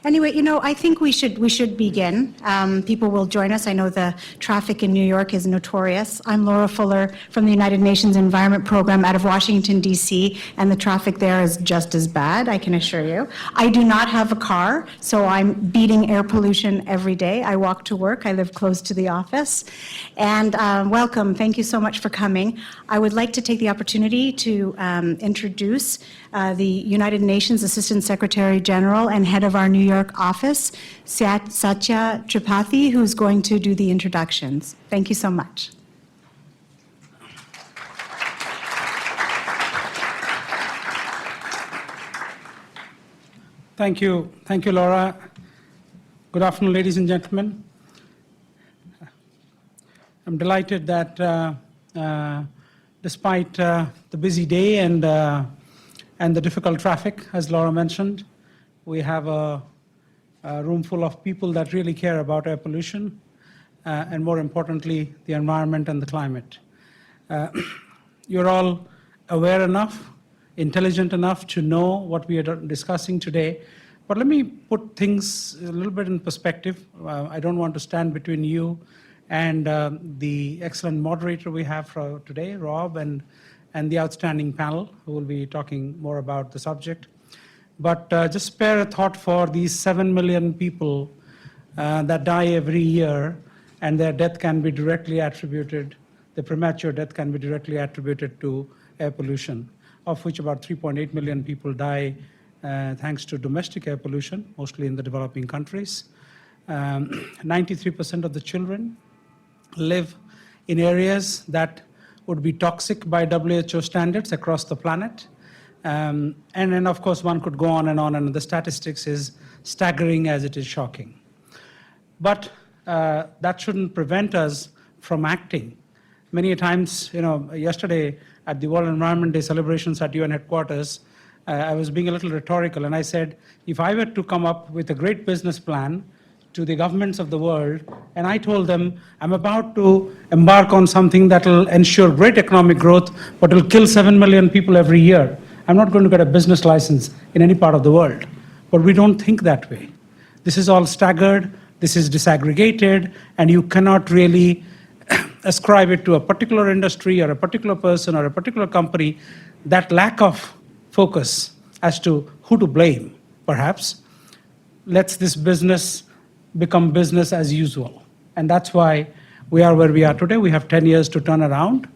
Anyway, I think we should begin. People will join us. I know the traffic in New York is notorious. I'm Laura Fuller from the United Nations Environment Program out of Washington, D.C., and the traffic there is just as bad, I can assure you. I do not have a car, so I'm beating air pollution every day. I walk to work. I live close to the office. And welcome. Thank you so much for coming. I would like to take the opportunity to introduce the United Nations Assistant Secretary General and head of our New York office, Satya Tripathi, who's going to do the introductions. Thank you so much. Thank you, Laura. Good afternoon, ladies and gentlemen. I'm delighted that despite the busy day and the difficult traffic, as Laura mentioned, we have a room full of people that really care about air pollution and, more importantly, the environment and the climate. You're all aware enough, intelligent enough to know what we are discussing today. But let me put things a little bit in perspective. I don't want to stand between you and the excellent moderator we have for today, Rob, and the outstanding panel who will be talking more about the subject. But just spare a thought for these 7 million people that die every year, and their death can be directly attributed, the premature death can be directly attributed to air pollution, of which about 3.8 million people die thanks to domestic air pollution, mostly in the developing countries. 93% of the children live in areas that would be toxic by WHO standards across the planet. And then, of course, one could go on, and the statistics is staggering as it is shocking. But that shouldn't prevent us from acting. Many times, yesterday at the World Environment Day celebrations at UN headquarters, I was being a little rhetorical, and I said, if I were to come up with a great business plan to the governments of the world, and I told them, I'm about to embark on something that will ensure great economic growth, but will kill 7 million people every year, I'm not going to get a business license in any part of the world. But we don't think that way. This is all staggered, this is disaggregated, and you cannot really ascribe it to a particular industry or a particular person or a particular company. That lack of focus as to who to blame, perhaps, lets this business become business as usual. And that's why we are where we are today. We have 10 years to turn around.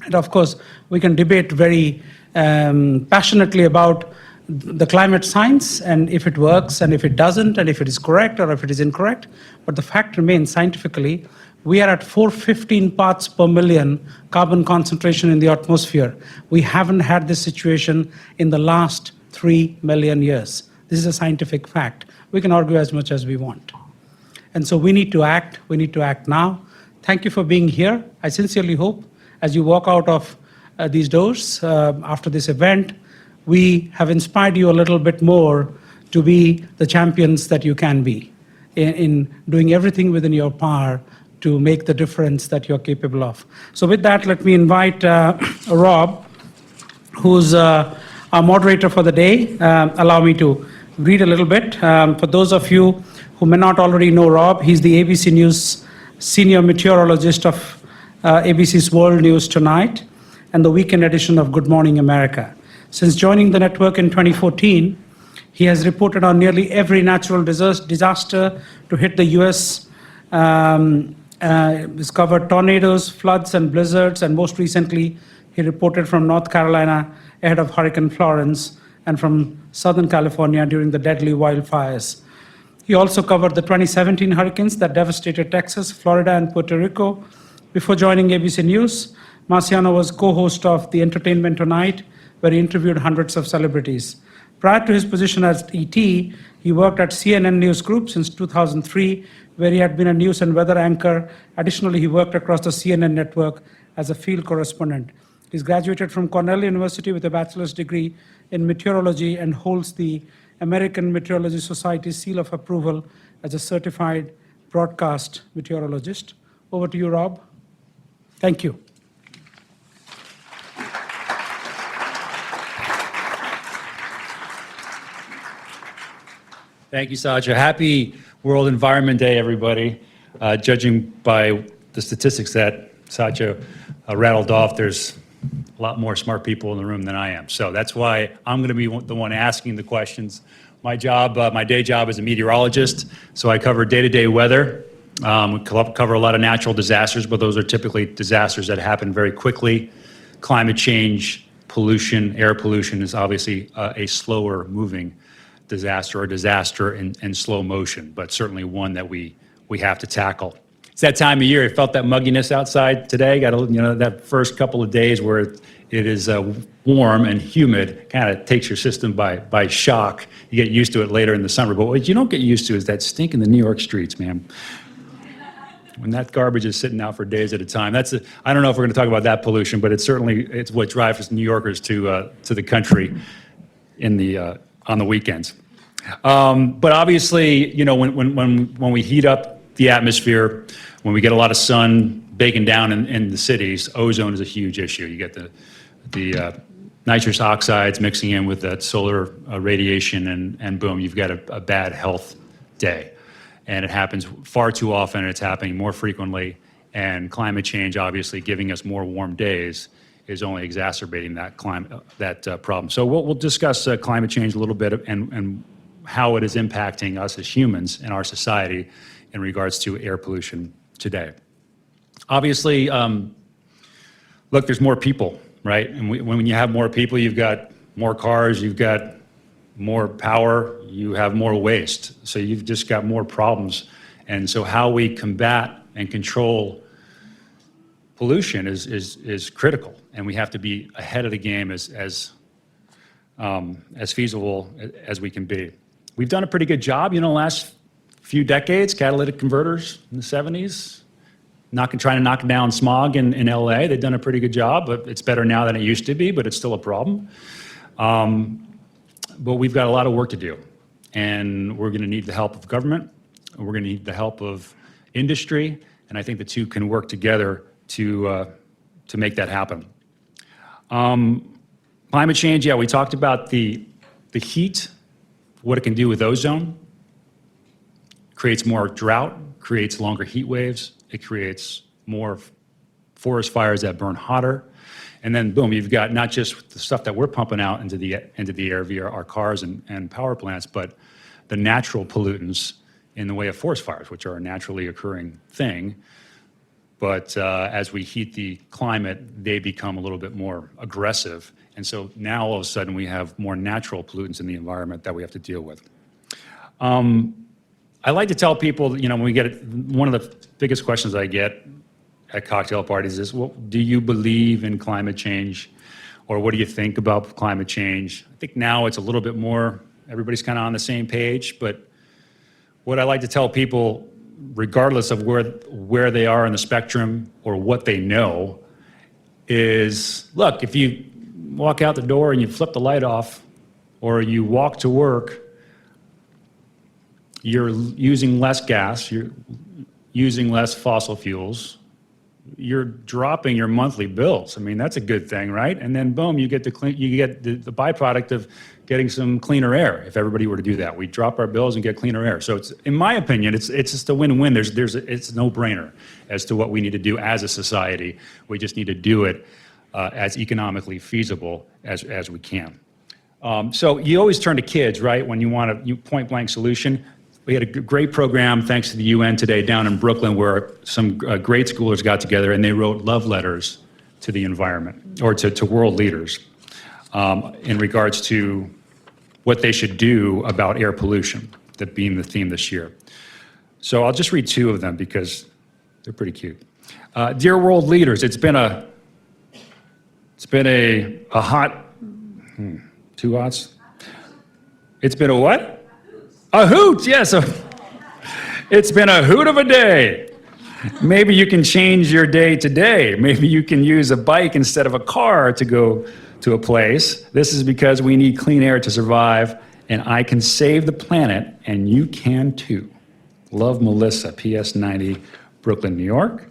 And of course, we can debate very passionately about the climate science and if it works and if it doesn't and if it is correct or if it is incorrect. But the fact remains, scientifically, we are at 415 parts per million carbon concentration in the atmosphere. We haven't had this situation in the last 3 million years. This is a scientific fact. We can argue as much as we want. And so we need to act. We need to act now. Thank you for being here. I sincerely hope as you walk out of these doors after this event, we have inspired you a little bit more to be the champions that you can be in doing everything within your power to make the difference that you're capable of. So with that, let me invite Rob, who's our moderator for the day. Allow me to read a little bit. For those of you who may not already know Rob, he's the ABC News senior meteorologist of ABC's World News Tonight and the weekend edition of Good Morning America. Since joining the network in 2014, he has reported on nearly every natural disaster to hit the U.S. He's covered tornadoes, floods, and blizzards, and most recently, he reported from North Carolina ahead of Hurricane Florence and from Southern California during the deadly wildfires. He also covered the 2017 hurricanes that devastated Texas, Florida, and Puerto Rico. Before joining ABC News, Marciano was co-host of the Entertainment Tonight, where he interviewed hundreds of celebrities. Prior to his position as ET, he worked at CNN News Group since 2003, where he had been a news and weather anchor. Additionally, he worked across the CNN network as a field correspondent. He's graduated from Cornell University with a bachelor's degree in meteorology and holds the American Meteorology Society seal of approval as a certified broadcast meteorologist. Over to you, Rob. Thank you. Thank you, Satya. Happy World Environment Day, everybody. Judging by the statistics that Satya rattled off, there's a lot more smart people in the room than I am. So that's why I'm going to be the one asking the questions. My job, my day job is a meteorologist, so I cover day-to-day weather. We cover a lot of natural disasters, but those are typically disasters that happen very quickly. Climate change, pollution, air pollution is obviously a slower moving disaster or disaster in slow motion, but certainly one that we have to tackle. It's that time of year. I felt that mugginess outside today. Got that first couple of days where it is warm and humid, kind of takes your system by shock. You get used to it later in the summer, but what you don't get used to is that stink in the New York streets, man. When that garbage is sitting out for days at a time, I don't know if we're going to talk about that pollution, but it's what drives us New Yorkers to the country on the weekends. But obviously, when we heat up the atmosphere, when we get a lot of sun baking down in the cities, ozone is a huge issue. You get the nitrous oxides mixing in with that solar radiation, and boom, you've got a bad health day. And it happens far too often, and it's happening more frequently. And climate change, obviously, giving us more warm days, is only exacerbating that problem. So we'll discuss climate change a little bit and how it is impacting us as humans and our society in regards to air pollution today. Obviously, look, there's more people, right? And when you have more people, you've got more cars, you've got more power, you have more waste. So you've just got more problems. And so how we combat and control pollution is critical. And we have to be ahead of the game as feasible as we can be. We've done a pretty good job, last few decades, catalytic converters in the 70s, trying to knock down smog in LA. They've done a pretty good job, but it's better now than it used to be, but it's still a problem. But we've got a lot of work to do, and we're going to need the help of government, and we're going to need the help of industry, and I think the two can work together to make that happen. Climate change, yeah, we talked about the heat, what it can do with ozone. Creates more drought, creates longer heat waves, it creates more forest fires that burn hotter. And then boom, you've got not just the stuff that we're pumping out into the air via our cars and power plants, but the natural pollutants in the way of forest fires, which are a naturally occurring thing. But as we heat the climate, they become a little bit more aggressive. And so now all of a sudden we have more natural pollutants in the environment that we have to deal with. I like to tell people, when we get one of the biggest questions I get at cocktail parties is, well, do you believe in climate change? Or what do you think about climate change? I think now it's a little bit more, everybody's kind of on the same page, but what I like to tell people, regardless of where they are in the spectrum or what they know, is, look, if you walk out the door and you flip the light off, or you walk to work, you're using less gas, you're using less fossil fuels, you're dropping your monthly bills. I mean, that's a good thing, right? And then boom, you get the byproduct of getting some cleaner air. If everybody were to do that, we drop our bills and get cleaner air. So it's, in my opinion, it's just a win-win. It's a no-brainer as to what we need to do as a society. We just need to do it as economically feasible as we can. So you always turn to kids, right? When you want a point-blank solution. We had a great program, thanks to the UN today, down in Brooklyn, where some great schoolers got together and they wrote love letters to the environment, or to world leaders, in regards to what they should do about air pollution, that being the theme this year. So I'll just read two of them because they're pretty cute. Dear world leaders, it's been a hot, 2 hots? It's been a what? A hoot, yes. It's been a hoot of a day. Maybe you can change your day today. Maybe you can use a bike instead of a car to go to a place. This is because we need clean air to survive, and I can save the planet, and you can too. Love, Melissa, PS 90, Brooklyn, New York.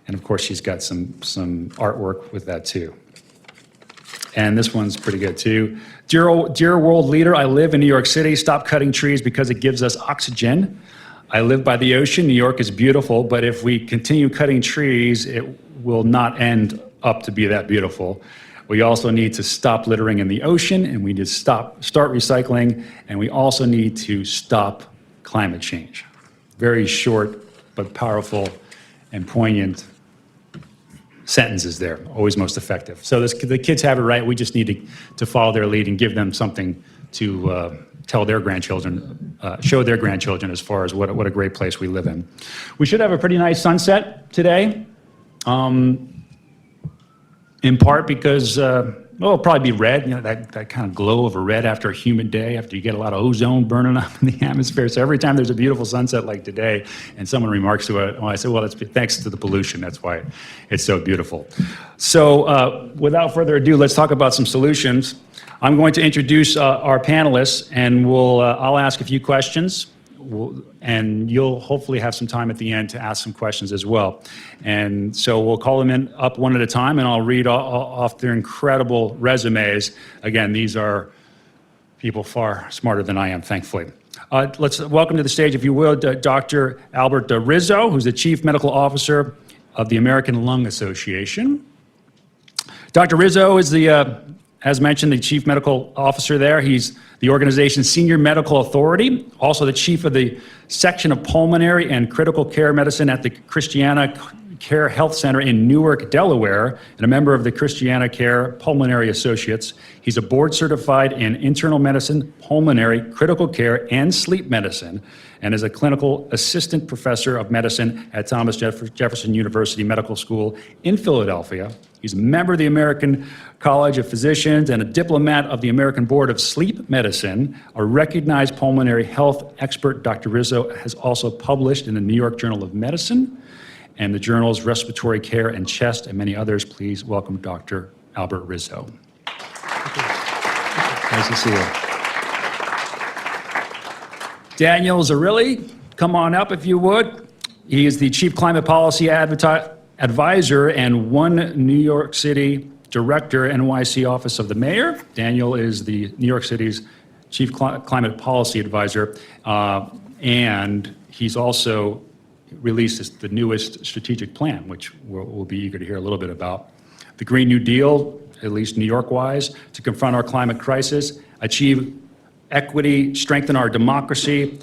And of course, she's got some artwork with that too. And this one's pretty good too. Dear world leader, I live in New York City. Stop cutting trees because it gives us oxygen. I live by the ocean. New York is beautiful, but if we continue cutting trees, it will not end up to be that beautiful. We also need to stop littering in the ocean, and we need to start recycling, and we also need to stop climate change. Very short, but powerful and poignant sentences there, always most effective. So the kids have it right. We just need to follow their lead and give them something to tell their grandchildren, show their grandchildren as far as what a great place we live in. We should have a pretty nice sunset today, in part because, it'll probably be red, that kind of glow of a red after a humid day, after you get a lot of ozone burning up in the atmosphere. So every time there's a beautiful sunset like today, and someone remarks to it, I say, well, that's thanks to the pollution. That's why it's so beautiful. So without further ado, let's talk about some solutions. I'm going to introduce our panelists, and I'll ask a few questions, and you'll hopefully have some time at the end to ask some questions as well. And so we'll call them up one at a time, and I'll read off their incredible resumes. Again, these are people far smarter than I am, thankfully. Let's welcome to the stage, if you will, Dr. Albert Rizzo, who's the Chief Medical Officer of the American Lung Association. Dr. Rizzo is as mentioned, the Chief Medical Officer there. He's the organization's Senior Medical Authority, also the Chief of the Section of Pulmonary and Critical Care Medicine at the Christiana Care Health Center in Newark, Delaware, and a member of the Christiana Care Pulmonary Associates. He's a board certified in internal medicine, pulmonary, critical care, and sleep medicine, and is a clinical assistant professor of medicine at Thomas Jefferson University Medical School in Philadelphia. He's a member of the American College of Physicians and a diplomat of the American Board of Sleep Medicine. A recognized pulmonary health expert, Dr. Rizzo has also published in the New York Journal of Medicine and the journals Respiratory Care and Chest, and many others. Please welcome Dr. Albert Rizzo. Nice to see you. Daniel Zarilli, come on up if you would. He is the Chief Climate Policy Advisor and one New York City Director, NYC Office of the Mayor. Daniel is the New York City's Chief Climate Policy Advisor, and he's also released the newest strategic plan, which we'll be eager to hear a little bit about. The Green New Deal, at least New York-wise, to confront our climate crisis, achieve equity, strengthen our democracy,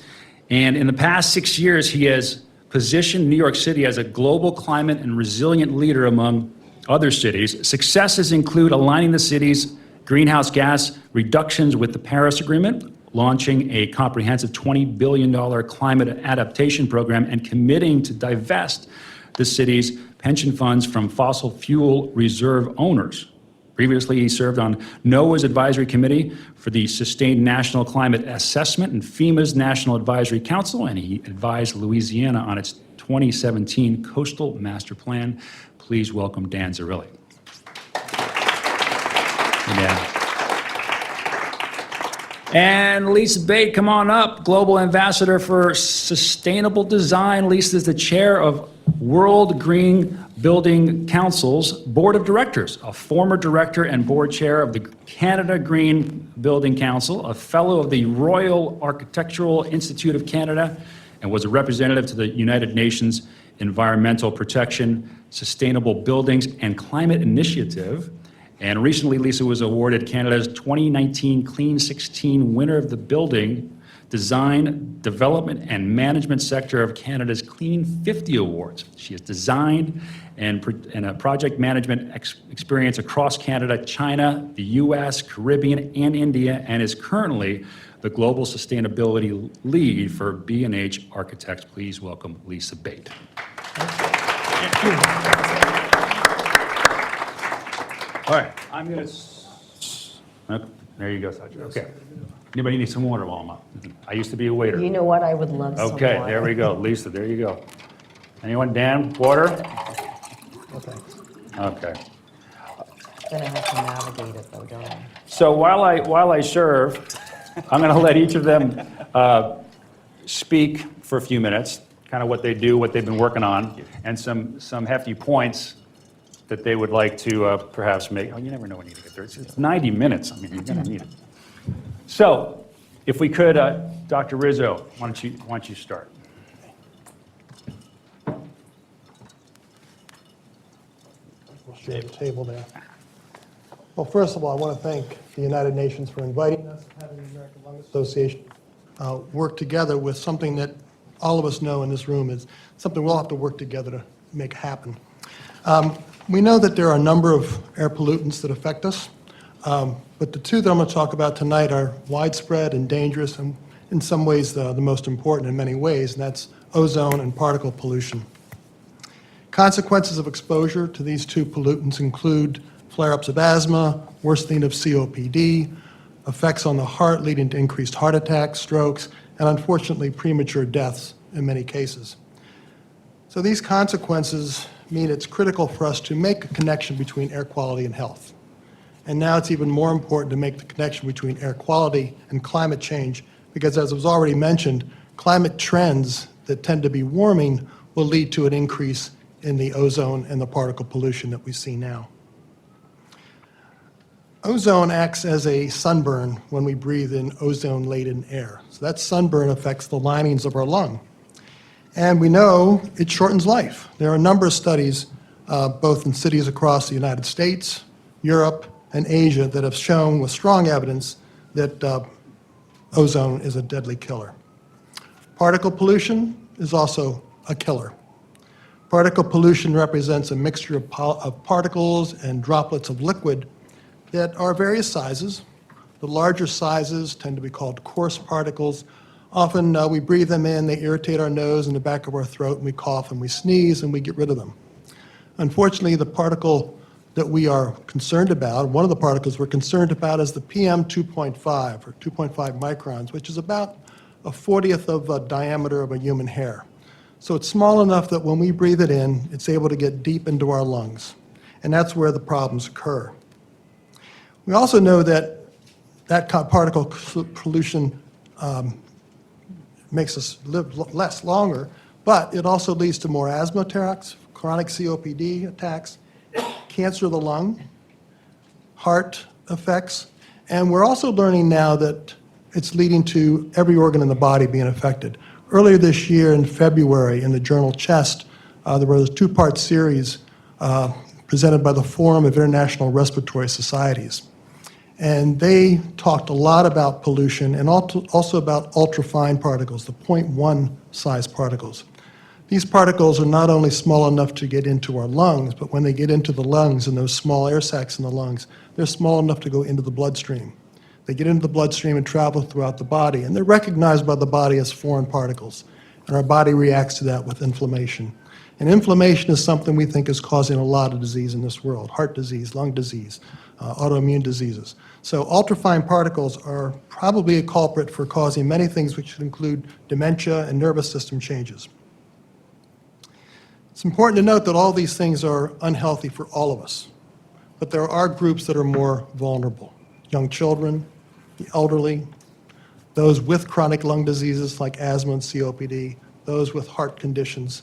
and in the past 6 years, he has positioned New York City as a global climate and resilient leader among other cities. Successes include aligning the city's greenhouse gas reductions with the Paris Agreement, launching a comprehensive $20 billion climate adaptation program, and committing to divest the city's pension funds from fossil fuel reserve owners. Previously, he served on NOAA's advisory committee for the Sustained National Climate Assessment and FEMA's National Advisory Council, and he advised Louisiana on its 2017 Coastal Master Plan. Please welcome Dan Zarilli. And Lisa Bate, come on up, Global Ambassador for Sustainable Design. Lisa is the chair of World Green Building Council's Board of Directors, a former director and board chair of the Canada Green Building Council, a fellow of the Royal Architectural Institute of Canada, and was a representative to the United Nations Environmental Protection, Sustainable Buildings, and Climate Initiative. And recently, Lisa was awarded Canada's 2019 Clean 16 Winner of the Building Design, Development, and Management Sector of Canada's Clean 50 Awards. She has designed and a project management experience across Canada, China, the US, Caribbean, and India, and is currently the Global Sustainability Lead for B&H Architects. Please welcome Lisa Bate. All right, I'm going to... There you go, Satya. Okay. Anybody need some water while I'm up? I used to be a waiter. You know what? I would love some water. Okay, there we go. Lisa, there you go. Anyone? Dan, water? Okay. Okay. Then I have to navigate it though, don't I? So while I serve, I'm going to let each of them speak for a few minutes, kind of what they do, what they've been working on, and some hefty points that they would like to perhaps make. Oh, you never know when you get there. It's 90 minutes. I mean, you're going to need it. So, if we could, Dr. Rizzo, why don't you start? We'll share the table there. Well, first of all, I want to thank the United Nations for inviting us, having the American Lung Association work together with something that all of us know in this room is something we'll have to work together to make happen. We know that there are a number of air pollutants that affect us, but the two that I'm going to talk about tonight are widespread and dangerous, and in some ways the most important in many ways, and that's ozone and particle pollution. Consequences of exposure to these two pollutants include flare-ups of asthma, worsening of COPD, effects on the heart leading to increased heart attacks, strokes, and unfortunately premature deaths in many cases. So these consequences mean it's critical for us to make a connection between air quality and health. And now it's even more important to make the connection between air quality and climate change, because as was already mentioned, climate trends that tend to be warming will lead to an increase in the ozone and the particle pollution that we see now. Ozone acts as a sunburn when we breathe in ozone-laden air. So that sunburn affects the linings of our lung. And we know it shortens life. There are a number of studies, both in cities across the United States, Europe, and Asia, that have shown with strong evidence that ozone is a deadly killer. Particle pollution is also a killer. Particle pollution represents a mixture of particles and droplets of liquid that are various sizes. The larger sizes tend to be called coarse particles. Often we breathe them in, they irritate our nose and the back of our throat, and we cough and we sneeze and we get rid of them. Unfortunately, the particle that we are concerned about, one of the particles we're concerned about, is the PM 2.5 or 2.5 microns, which is about a 40th of the diameter of a human hair. So it's small enough that when we breathe it in, it's able to get deep into our lungs. And that's where the problems occur. We also know that particle pollution makes us live less longer, but it also leads to more asthma attacks, chronic COPD attacks, cancer of the lung, heart effects, and we're also learning now that it's leading to every organ in the body being affected. Earlier this year in February in the journal Chest, there was a two-part series presented by the Forum of International Respiratory Societies. And they talked a lot about pollution and also about ultrafine particles, the 0.1 size particles. These particles are not only small enough to get into our lungs, but when they get into the lungs and those small air sacs in the lungs, they're small enough to go into the bloodstream. They get into the bloodstream and travel throughout the body, and they're recognized by the body as foreign particles. And our body reacts to that with inflammation. And inflammation is something we think is causing a lot of disease in this world: heart disease, lung disease, autoimmune diseases. So ultrafine particles are probably a culprit for causing many things, which include dementia and nervous system changes. It's important to note that all these things are unhealthy for all of us, but there are groups that are more vulnerable: young children, the elderly, those with chronic lung diseases like asthma and COPD, those with heart conditions,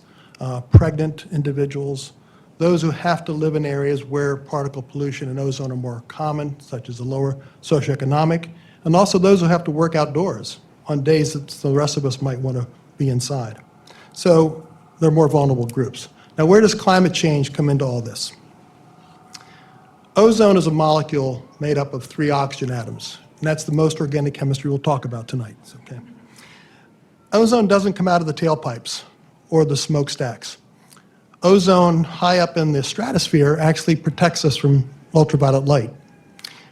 pregnant individuals, those who have to live in areas where particle pollution and ozone are more common, such as the lower socioeconomic, and also those who have to work outdoors on days that the rest of us might want to be inside. So they're more vulnerable groups. Now, where does climate change come into all this? Ozone is a molecule made up of 3 oxygen atoms, and that's the most organic chemistry we'll talk about tonight. Okay. Ozone doesn't come out of the tailpipes or the smokestacks. Ozone high up in the stratosphere actually protects us from ultraviolet light.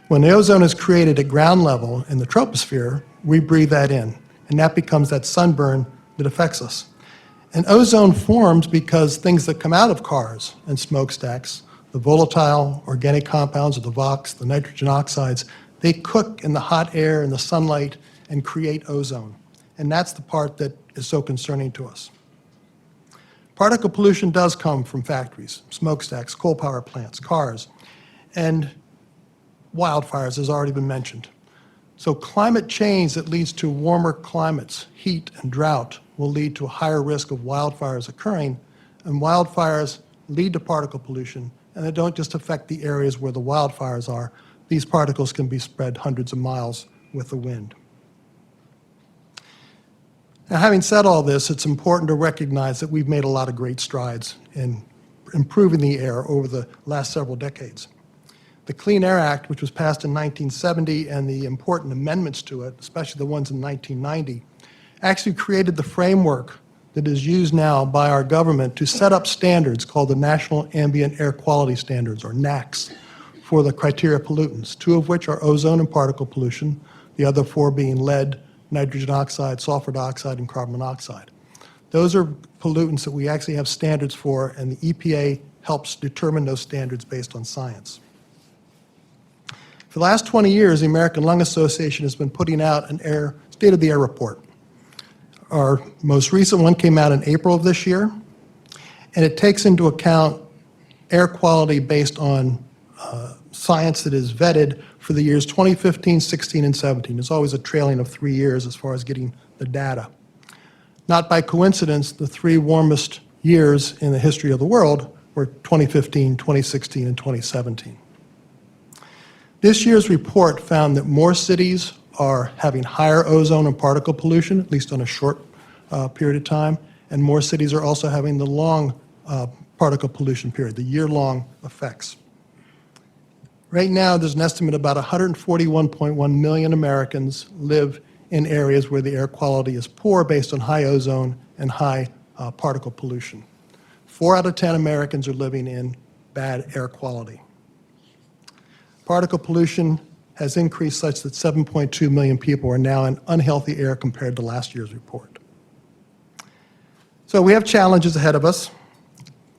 When the ozone is created at ground level in the troposphere, we breathe that in, and that becomes that sunburn that affects us. And ozone forms because things that come out of cars and smokestacks, the volatile organic compounds, or the VOX, the nitrogen oxides, they cook in the hot air and the sunlight and create ozone. And that's the part that is so concerning to us. Particle pollution does come from factories, smokestacks, coal power plants, cars, and wildfires, has already been mentioned. So climate change that leads to warmer climates, heat and drought, will lead to a higher risk of wildfires occurring, and wildfires lead to particle pollution, and they don't just affect the areas where the wildfires are. These particles can be spread hundreds of miles with the wind. Now, having said all this, it's important to recognize that we've made a lot of great strides in improving the air over the last several decades. The Clean Air Act, which was passed in 1970, and the important amendments to it, especially the ones in 1990, actually created the framework that is used now by our government to set up standards called the National Ambient Air Quality Standards, or NAAQS, for the criteria pollutants, two of which are ozone and particle pollution, the other four being lead, nitrogen oxide, sulfur dioxide, and carbon monoxide. Those are pollutants that we actually have standards for, and the EPA helps determine those standards based on science. For the last 20 years, the American Lung Association has been putting out an state of the air report. Our most recent one came out in April of this year, and it takes into account air quality based on science that is vetted for the years 2015, 16, and 17. There's always a trailing of 3 years as far as getting the data. Not by coincidence, the three warmest years in the history of the world were 2015, 2016, and 2017. This year's report found that more cities are having higher ozone and particle pollution, at least on a short period of time, and more cities are also having the long particle pollution period, the year-long effects. Right now, there's an estimate about 141.1 million Americans live in areas where the air quality is poor based on high ozone and high particle pollution. 4 out of 10 Americans are living in bad air quality. Particle pollution has increased such that 7.2 million people are now in unhealthy air compared to last year's report. So we have challenges ahead of us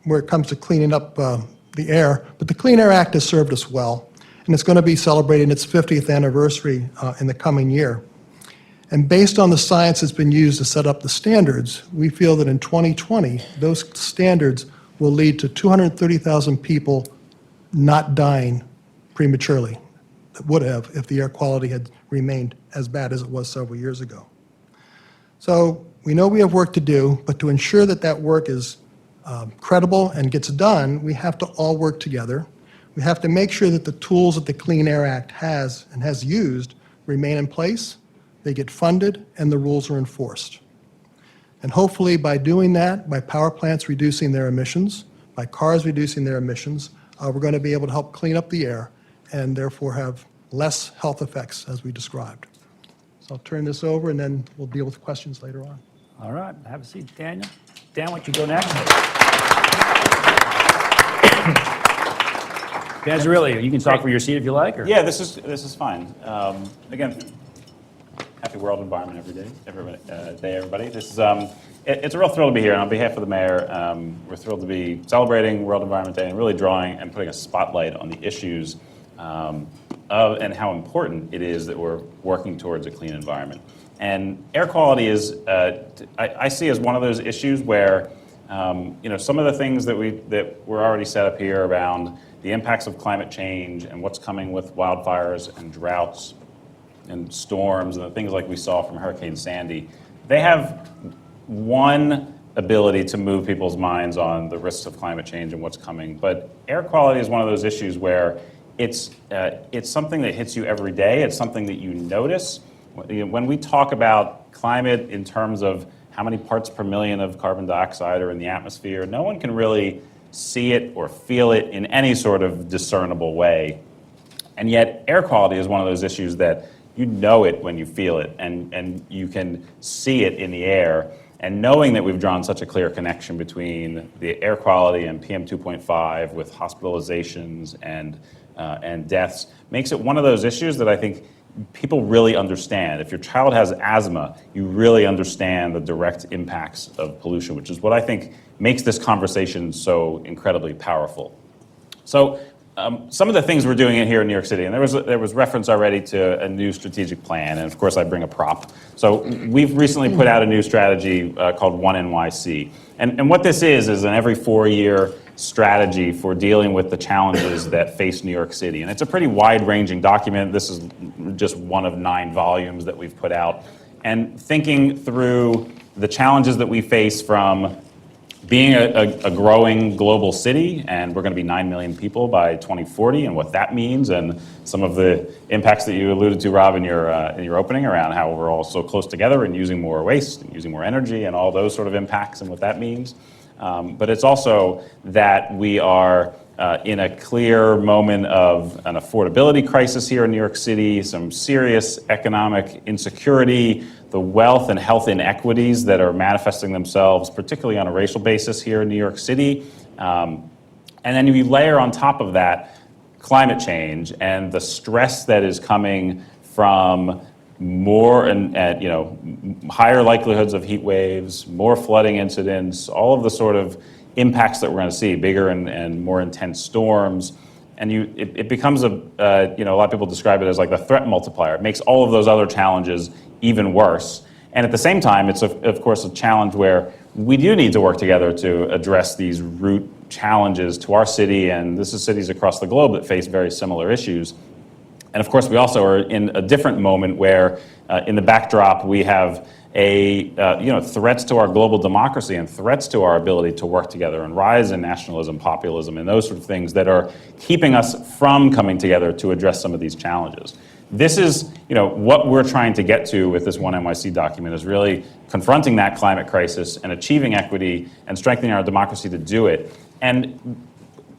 where it comes to cleaning up the air, but the Clean Air Act has served us well, and it's going to be celebrating its 50th anniversary in the coming year. And based on the science that's been used to set up the standards, we feel that in 2020, those standards will lead to 230,000 people not dying prematurely that would have if the air quality had remained as bad as it was several years ago. So we know we have work to do, but to ensure that that work is credible and gets done, we have to all work together. We have to make sure that the tools that the Clean Air Act has and has used remain in place, they get funded, and the rules are enforced. And hopefully by doing that, by power plants reducing their emissions, by cars reducing their emissions, we're going to be able to help clean up the air and therefore have less health effects as we described. So I'll turn this over and then we'll deal with questions later on. All right, have a seat, Daniel. Dan, why don't you go next? Dan Zerilli, you can talk for your seat if you like. Or? Yeah, this is fine. Again, happy World Environment Day, everybody. This is it's a real thrill to be here, and on behalf of the mayor, we're thrilled to be celebrating World Environment Day and really drawing and putting a spotlight on the issues of and how important it is that we're working towards a clean environment. And air quality is, I see as one of those issues where, some of the things that we're already set up here around the impacts of climate change and what's coming with wildfires and droughts and storms and the things like we saw from Hurricane Sandy, they have one ability to move people's minds on the risks of climate change and what's coming. But air quality is one of those issues where it's something that hits you every day. It's something that you notice. When we talk about climate in terms of how many parts per million of carbon dioxide are in the atmosphere, no one can really see it or feel it in any sort of discernible way. And yet air quality is one of those issues that you know it when you feel it, and you can see it in the air. And knowing that we've drawn such a clear connection between the air quality and PM 2.5 with hospitalizations and deaths makes it one of those issues that I think people really understand. If your child has asthma, you really understand the direct impacts of pollution, which is what I think makes this conversation so incredibly powerful. So some of the things we're doing here in New York City, and there was reference already to a new strategic plan, and of course I bring a prop. So we've recently put out a new strategy called One NYC. And what this is an every 4-year strategy for dealing with the challenges that face New York City. And it's a pretty wide-ranging document. This is just one of 9 volumes that we've put out. And thinking through the challenges that we face from being a growing global city, and we're going to be 9 million people by 2040, and what that means, and some of the impacts that you alluded to, Rob, in your opening around how we're all so close together and using more waste, and using more energy, and all those sort of impacts and what that means. But it's also that we are in a clear moment of an affordability crisis here in New York City, some serious economic insecurity, the wealth and health inequities that are manifesting themselves, particularly on a racial basis here in New York City. And then you layer on top of that climate change and the stress that is coming from more and higher likelihoods of heat waves, more flooding incidents, all of the sort of impacts that we're going to see, bigger and more intense storms. And it becomes a lot of people describe it as like the threat multiplier. It makes all of those other challenges even worse. And at the same time, it's of course a challenge where we do need to work together to address these root challenges to our city, and this is cities across the globe that face very similar issues. And of course, we also are in a different moment where in the backdrop we have threats to our global democracy and threats to our ability to work together and rise in nationalism, populism, and those sort of things that are keeping us from coming together to address some of these challenges. This is, what we're trying to get to with this One NYC document is really confronting that climate crisis and achieving equity and strengthening our democracy to do it. And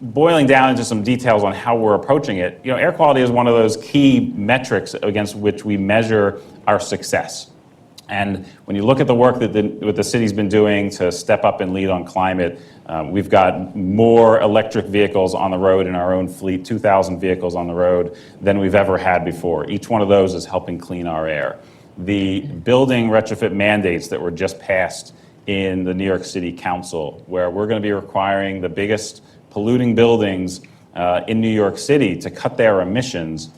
boiling down into some details on how we're approaching it, air quality is one of those key metrics against which we measure our success. And when you look at the work that the city's been doing to step up and lead on climate, we've got more electric vehicles on the road in our own fleet, 2,000 vehicles on the road, than we've ever had before. Each one of those is helping clean our air. The building retrofit mandates that were just passed in the New York City Council, where we're going to be requiring the biggest polluting buildings in New York City to cut their emissions.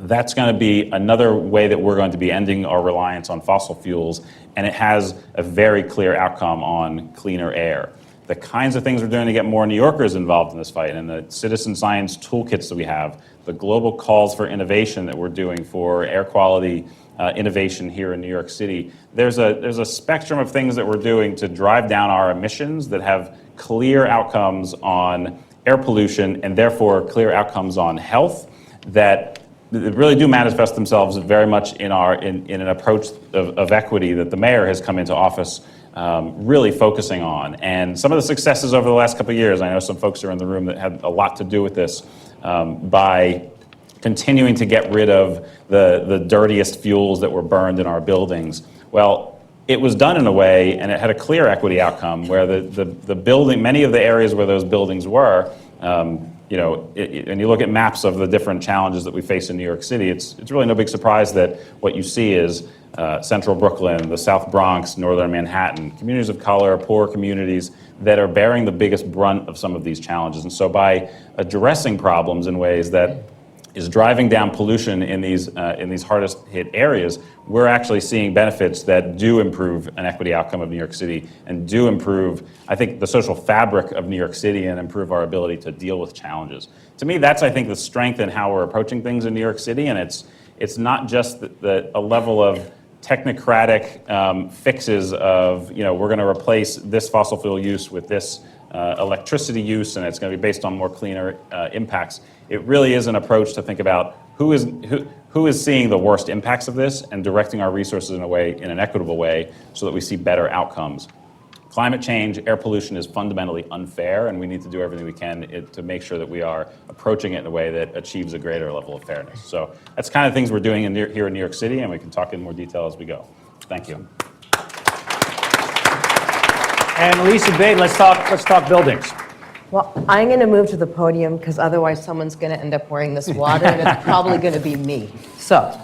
That's going to be another way that we're going to be ending our reliance on fossil fuels, and it has a very clear outcome on cleaner air. The kinds of things we're doing to get more New Yorkers involved in this fight, and the citizen science toolkits that we have, the global calls for innovation that we're doing for air quality innovation here in New York City. There's a spectrum of things that we're doing to drive down our emissions that have clear outcomes on air pollution and therefore clear outcomes on health that really do manifest themselves very much in an approach of equity that the mayor has come into office really focusing on. And some of the successes over the last couple of years, I know some folks are in the room that had a lot to do with this, by continuing to get rid of the dirtiest fuels that were burned in our buildings. Well, it was done in a way, and it had a clear equity outcome where the building, many of the areas where those buildings were, and you look at maps of the different challenges that we face in New York City, it's really no big surprise that what you see is Central Brooklyn, the South Bronx, Northern Manhattan, communities of color, poor communities that are bearing the biggest brunt of some of these challenges. And so by addressing problems in ways that is driving down pollution in these hardest hit areas, we're actually seeing benefits that do improve an equity outcome of New York City and do improve, I think, the social fabric of New York City and improve our ability to deal with challenges. To me, that's, I think, the strength in how we're approaching things in New York City, and it's not just a level of technocratic fixes of, we're going to replace this fossil fuel use with this electricity use, and it's going to be based on more cleaner impacts. It really is an approach to think about who is seeing the worst impacts of this and directing our resources in an equitable way so that we see better outcomes. Climate change, air pollution is fundamentally unfair, and we need to do everything we can to make sure that we are approaching it in a way that achieves a greater level of fairness. So that's kind of things we're doing here in New York City, and we can talk in more detail as we go. Thank you. And Lisa Bate, let's talk buildings. Well, I'm going to move to the podium because otherwise someone's going to end up wearing this water, and it's probably going to be me. So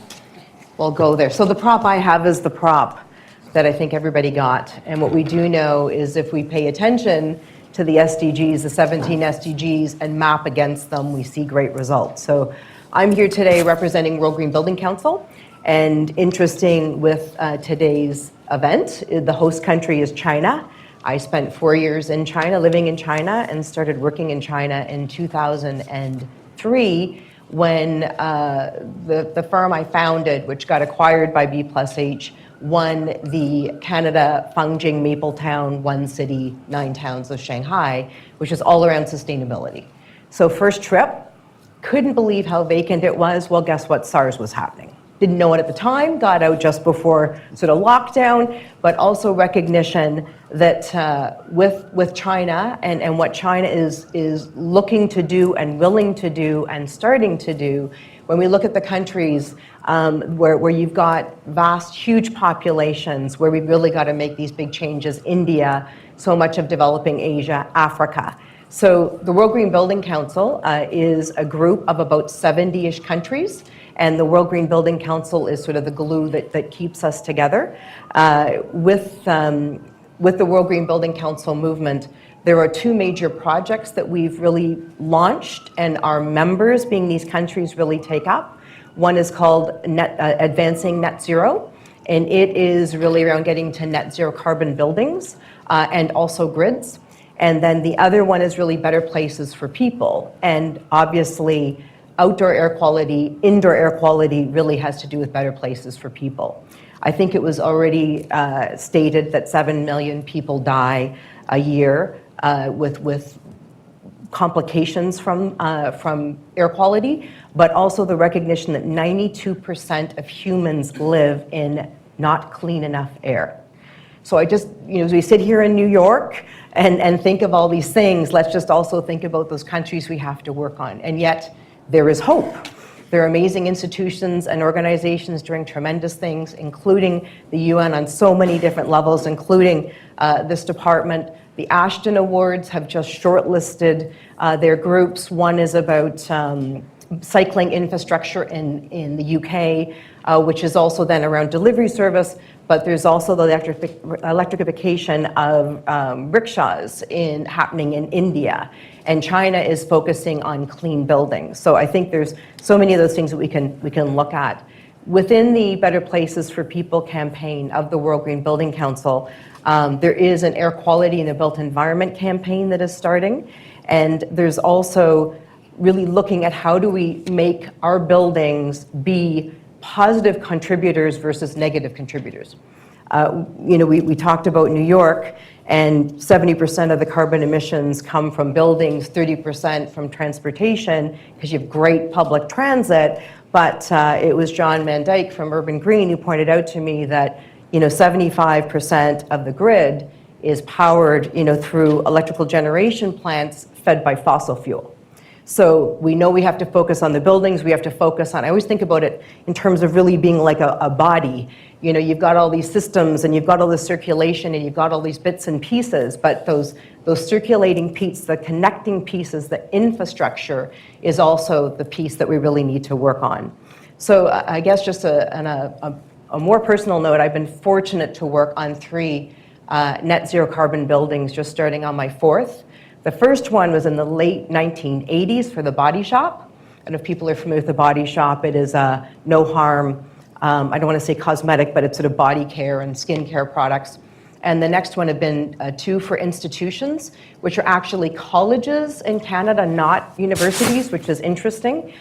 we'll go there. So the prop I have is the prop that I think everybody got. And what we do know is if we pay attention to the SDGs, the 17 SDGs, and map against them, we see great results. So I'm here today representing World Green Building Council. And interesting with today's event, the host country is China. I spent 4 years in China, living in China, and started working in China in 2003 when the firm I founded, which got acquired by B+H, won the Canada Fangjing Mapletown One City, 9 Towns of Shanghai, which is all around sustainability. So first trip, couldn't believe how vacant it was. Well, guess what? SARS was happening. Didn't know it at the time, got out just before sort of lockdown, but also recognition that with China and what China is looking to do and willing to do and starting to do, when we look at the countries where you've got vast, huge populations, where we've really got to make these big changes, India, so much of developing Asia, Africa. So the World Green Building Council is a group of about 70-ish countries, and the World Green Building Council is sort of the glue that keeps us together. With the World Green Building Council movement, there are 2 major projects that we've really launched, and our members, being these countries, really take up. One is called Advancing Net Zero, and it is really around getting to net zero carbon buildings and also grids. And then the other one is really better places for people. And obviously, outdoor air quality, indoor air quality really has to do with better places for people. I think it was already stated that 7 million people die a year with complications from air quality, but also the recognition that 92% of humans live in not clean enough air. So I just, as we sit here in New York and think of all these things, let's just also think about those countries we have to work on. And yet, there is hope. There are amazing institutions and organizations doing tremendous things, including the UN on so many different levels, including this department. The Ashton Awards have just shortlisted their groups. One is about cycling infrastructure in the UK, which is also then around delivery service, but there's also the electrification of rickshaws happening in India. And China is focusing on clean buildings. So I think there's so many of those things that we can look at. Within the Better Places for People campaign of the World Green Building Council, there is an air quality in the built environment campaign that is starting. And there's also really looking at how do we make our buildings be positive contributors versus negative contributors. We talked about New York, and 70% of the carbon emissions come from buildings, 30% from transportation, because you have great public transit. But it was John Van Dyke from Urban Green who pointed out to me that 75% of the grid is powered through electrical generation plants fed by fossil fuel. So we know we have to focus on the buildings, we have to focus on, I always think about it in terms of really being like a body. You've got all these systems and you've got all this circulation and you've got all these bits and pieces, but those circulating pieces, the connecting pieces, the infrastructure is also the piece that we really need to work on. So I guess just on a more personal note, I've been fortunate to work on 3 net zero carbon buildings, just starting on my 4th. The first one was in the late 1980s for the Body Shop. I don't know if people are familiar with the Body Shop. It is no harm, I don't want to say cosmetic, but it's sort of body care and skin care products. And the next one have been 2 for institutions, which are actually colleges in Canada, not universities, which is interesting.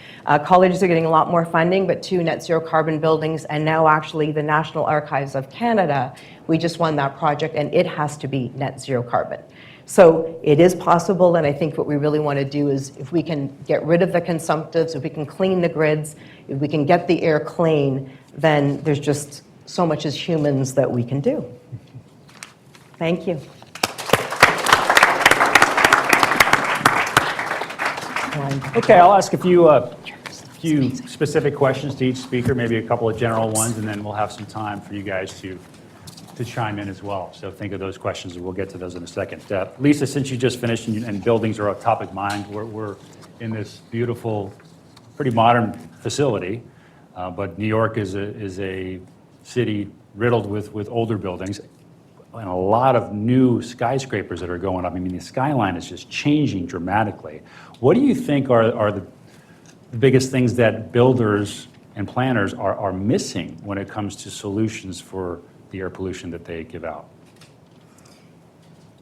Colleges are getting a lot more funding, but 2 net zero carbon buildings, and now actually the National Archives of Canada, we just won that project, and it has to be net zero carbon. So it is possible, and I think what we really want to do is if we can get rid of the consumptives, if we can clean the grids, if we can get the air clean, then there's just so much as humans that we can do. Thank you. Okay, I'll ask a few specific questions to each speaker, maybe a couple of general ones, and then we'll have some time for you guys to chime in as well. So think of those questions, and we'll get to those in a second. Lisa, since you just finished and buildings are a topic of mind, we're in this beautiful, pretty modern facility, but New York is a city riddled with older buildings and a lot of new skyscrapers that are going up. I mean, the skyline is just changing dramatically. What do you think are the biggest things that builders and planners are missing when it comes to solutions for the air pollution that they give out?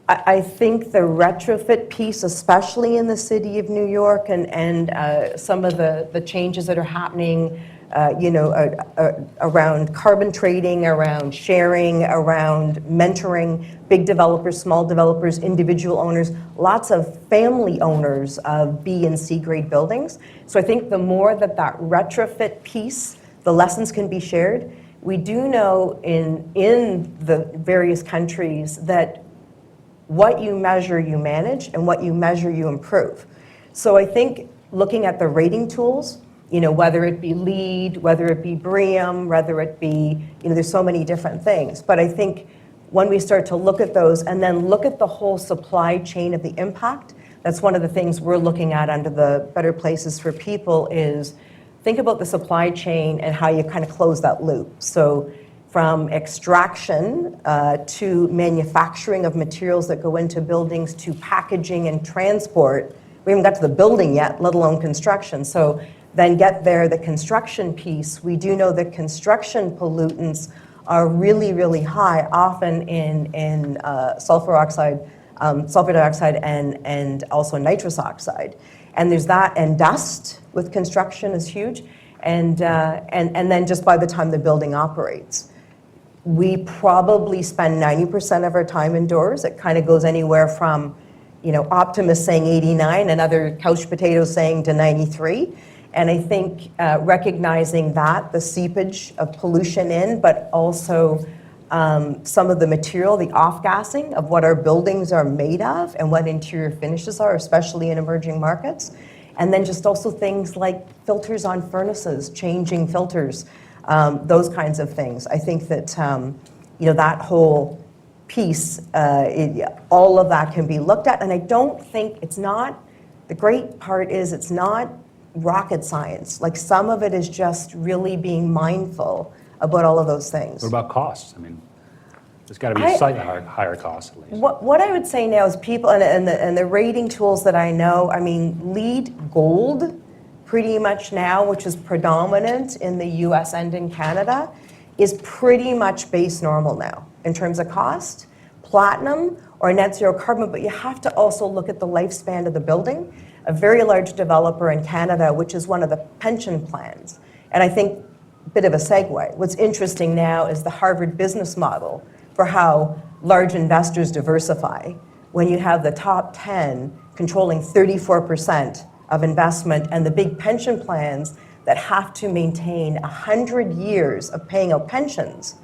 I think the retrofit piece, especially in the city of New York, and some of the changes that are happening around carbon trading, around sharing, around mentoring, big developers, small developers, individual owners, lots of family owners of B and C grade buildings. So I think the more that retrofit piece, the lessons can be shared. We do know in the various countries that what you measure, you manage, and what you measure, you improve. So I think looking at the rating tools, whether it be LEED, whether it be BREEAM, whether it be, there's so many different things. But I think when we start to look at those and then look at the whole supply chain of the impact, that's one of the things we're looking at under the Better Places for People is think about the supply chain and how you kind of close that loop. So from extraction to manufacturing of materials that go into buildings to packaging and transport, we haven't got to the building yet, let alone construction. So then get there, the construction piece. We do know that construction pollutants are really, really high, often in sulfur dioxide, and also nitrous oxide. And there's that, and dust with construction is huge. And then just by the time the building operates. We probably spend 90% of our time indoors. It kind of goes anywhere from, optimists saying 89 and other couch potatoes saying to 93. And I think recognizing that, the seepage of pollution in, but also some of the material, the off-gassing of what our buildings are made of and what interior finishes are, especially in emerging markets. And then just also things like filters on furnaces, changing filters, those kinds of things. I think that, that whole piece, all of that can be looked at. And I don't think the great part is it's not rocket science. Like some of it is just really being mindful about all of those things. What about costs? I mean, there's got to be a slightly higher cost at least. What I would say now is people, and the rating tools that I know, LEED Gold pretty much now, which is predominant in the US and in Canada, is pretty much base normal now in terms of cost. Platinum or net zero carbon, but you have to also look at the lifespan of the building. A very large developer in Canada, which is one of the pension plans. And I think, a bit of a segue, what's interesting now is the Harvard business model for how large investors diversify. When you have the top 10 controlling 34% of investment and the big pension plans that have to maintain 100 years of paying out pensions,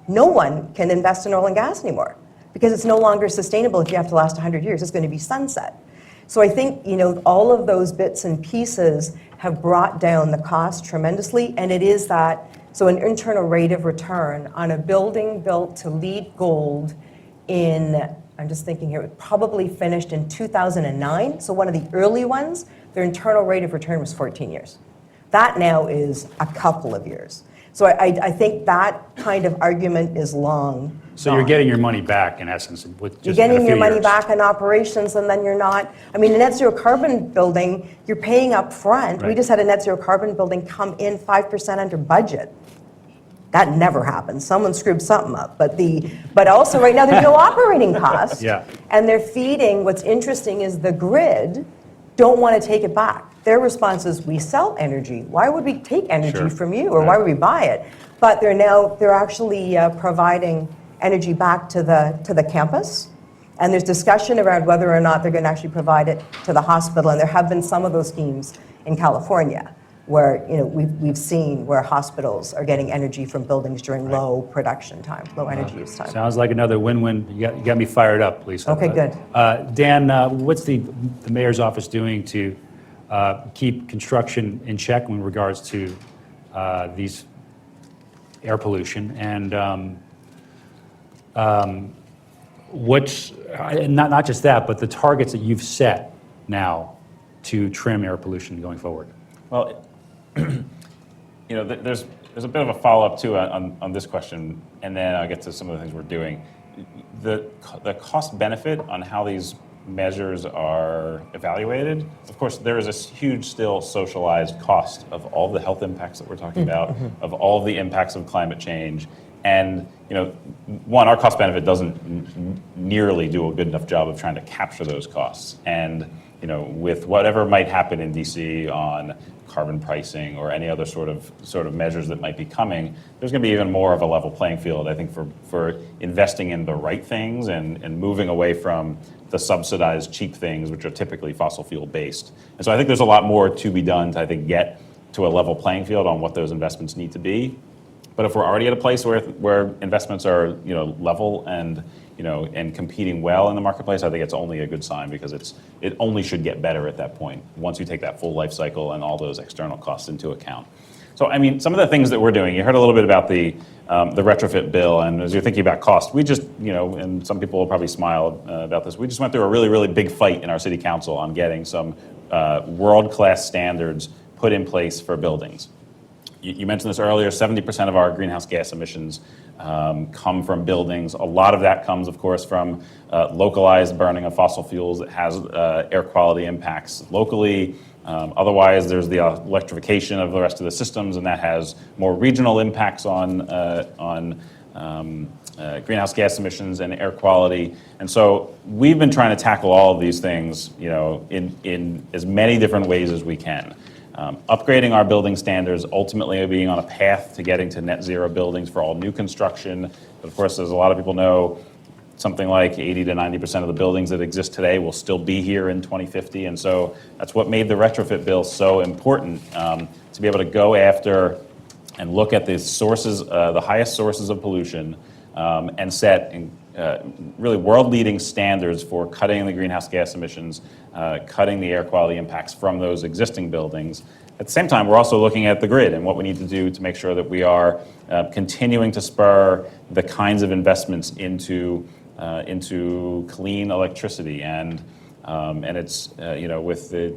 no one can invest in oil and gas anymore because it's no longer sustainable if you have to last 100 years. It's going to be sunset. So I think, all of those bits and pieces have brought down the cost tremendously, and it is that, so an internal rate of return on a building built to LEED Gold I'm just thinking here, it probably finished in 2009, so one of the early ones, their internal rate of return was 14 years. That now is a couple of years. So I think that kind of argument is long. So you're getting your money back in essence with just You're getting your money years. back in operations, and then you're not. A net zero carbon building, you're paying up front. Right. We just had a net zero carbon building come in 5% under budget. That never happens. Someone screwed something up. But also right now there's no operating cost. Yeah. And they're feeding. What's interesting is the grid don't want to take it back. Their response is, we sell energy. Why would we take energy from you, or why would we buy it? But they're actually providing energy back to the campus, and there's discussion around whether or not they're going to actually provide it to the hospital. And there have been some of those schemes in California where we've seen where hospitals are getting energy from buildings during low production time, low energy use time. Sounds like another win-win. You got me fired up, Lisa. Okay, good. Dan, what's the mayor's office doing to keep construction in check in regards to these air pollution, and what's not just that, but the targets that you've set now to trim air pollution going forward? Well, there's a bit of a follow-up too on this question, and then I'll get to some of the things we're doing. The cost benefit on how these measures are evaluated, of course, there is a huge still socialized cost of all the health impacts that we're talking about, of all of the impacts of climate change. And our cost benefit doesn't nearly do a good enough job of trying to capture those costs. And with whatever might happen in DC on carbon pricing or any other sort of measures that might be coming, there's going to be even more of a level playing field, I think, for investing in the right things and moving away from the subsidized cheap things, which are typically fossil fuel based. And so I think there's a lot more to be done to, I think, get to a level playing field on what those investments need to be. But if we're already at a place where investments are level and and competing well in the marketplace, I think it's only a good sign, because it only should get better at that point once you take that full life cycle and all those external costs into account. So I mean, some of the things that we're doing, you heard a little bit about the retrofit bill, and as you're thinking about cost, we just and some people will probably smile about this. We just went through a really, really big fight in our city council on getting some world-class standards put in place for buildings. You mentioned this earlier, 70% of our greenhouse gas emissions come from buildings. A lot of that comes, of course, from localized burning of fossil fuels that has air quality impacts locally. Otherwise, there's the electrification of the rest of the systems, and that has more regional impacts on greenhouse gas emissions and air quality. And so we've been trying to tackle all of these things in as many different ways as we can. Upgrading our building standards, ultimately being on a path to getting to net zero buildings for all new construction. But of course, as a lot of people know, something like 80 to 90% of the buildings that exist today will still be here in 2050. And so that's what made the retrofit bill so important, to be able to go after and look at the sources, the highest sources of pollution, and set really world-leading standards for cutting the greenhouse gas emissions, cutting the air quality impacts from those existing buildings. At the same time, we're also looking at the grid and what we need to do to make sure that we are continuing to spur the kinds of investments into clean electricity. And it's, with the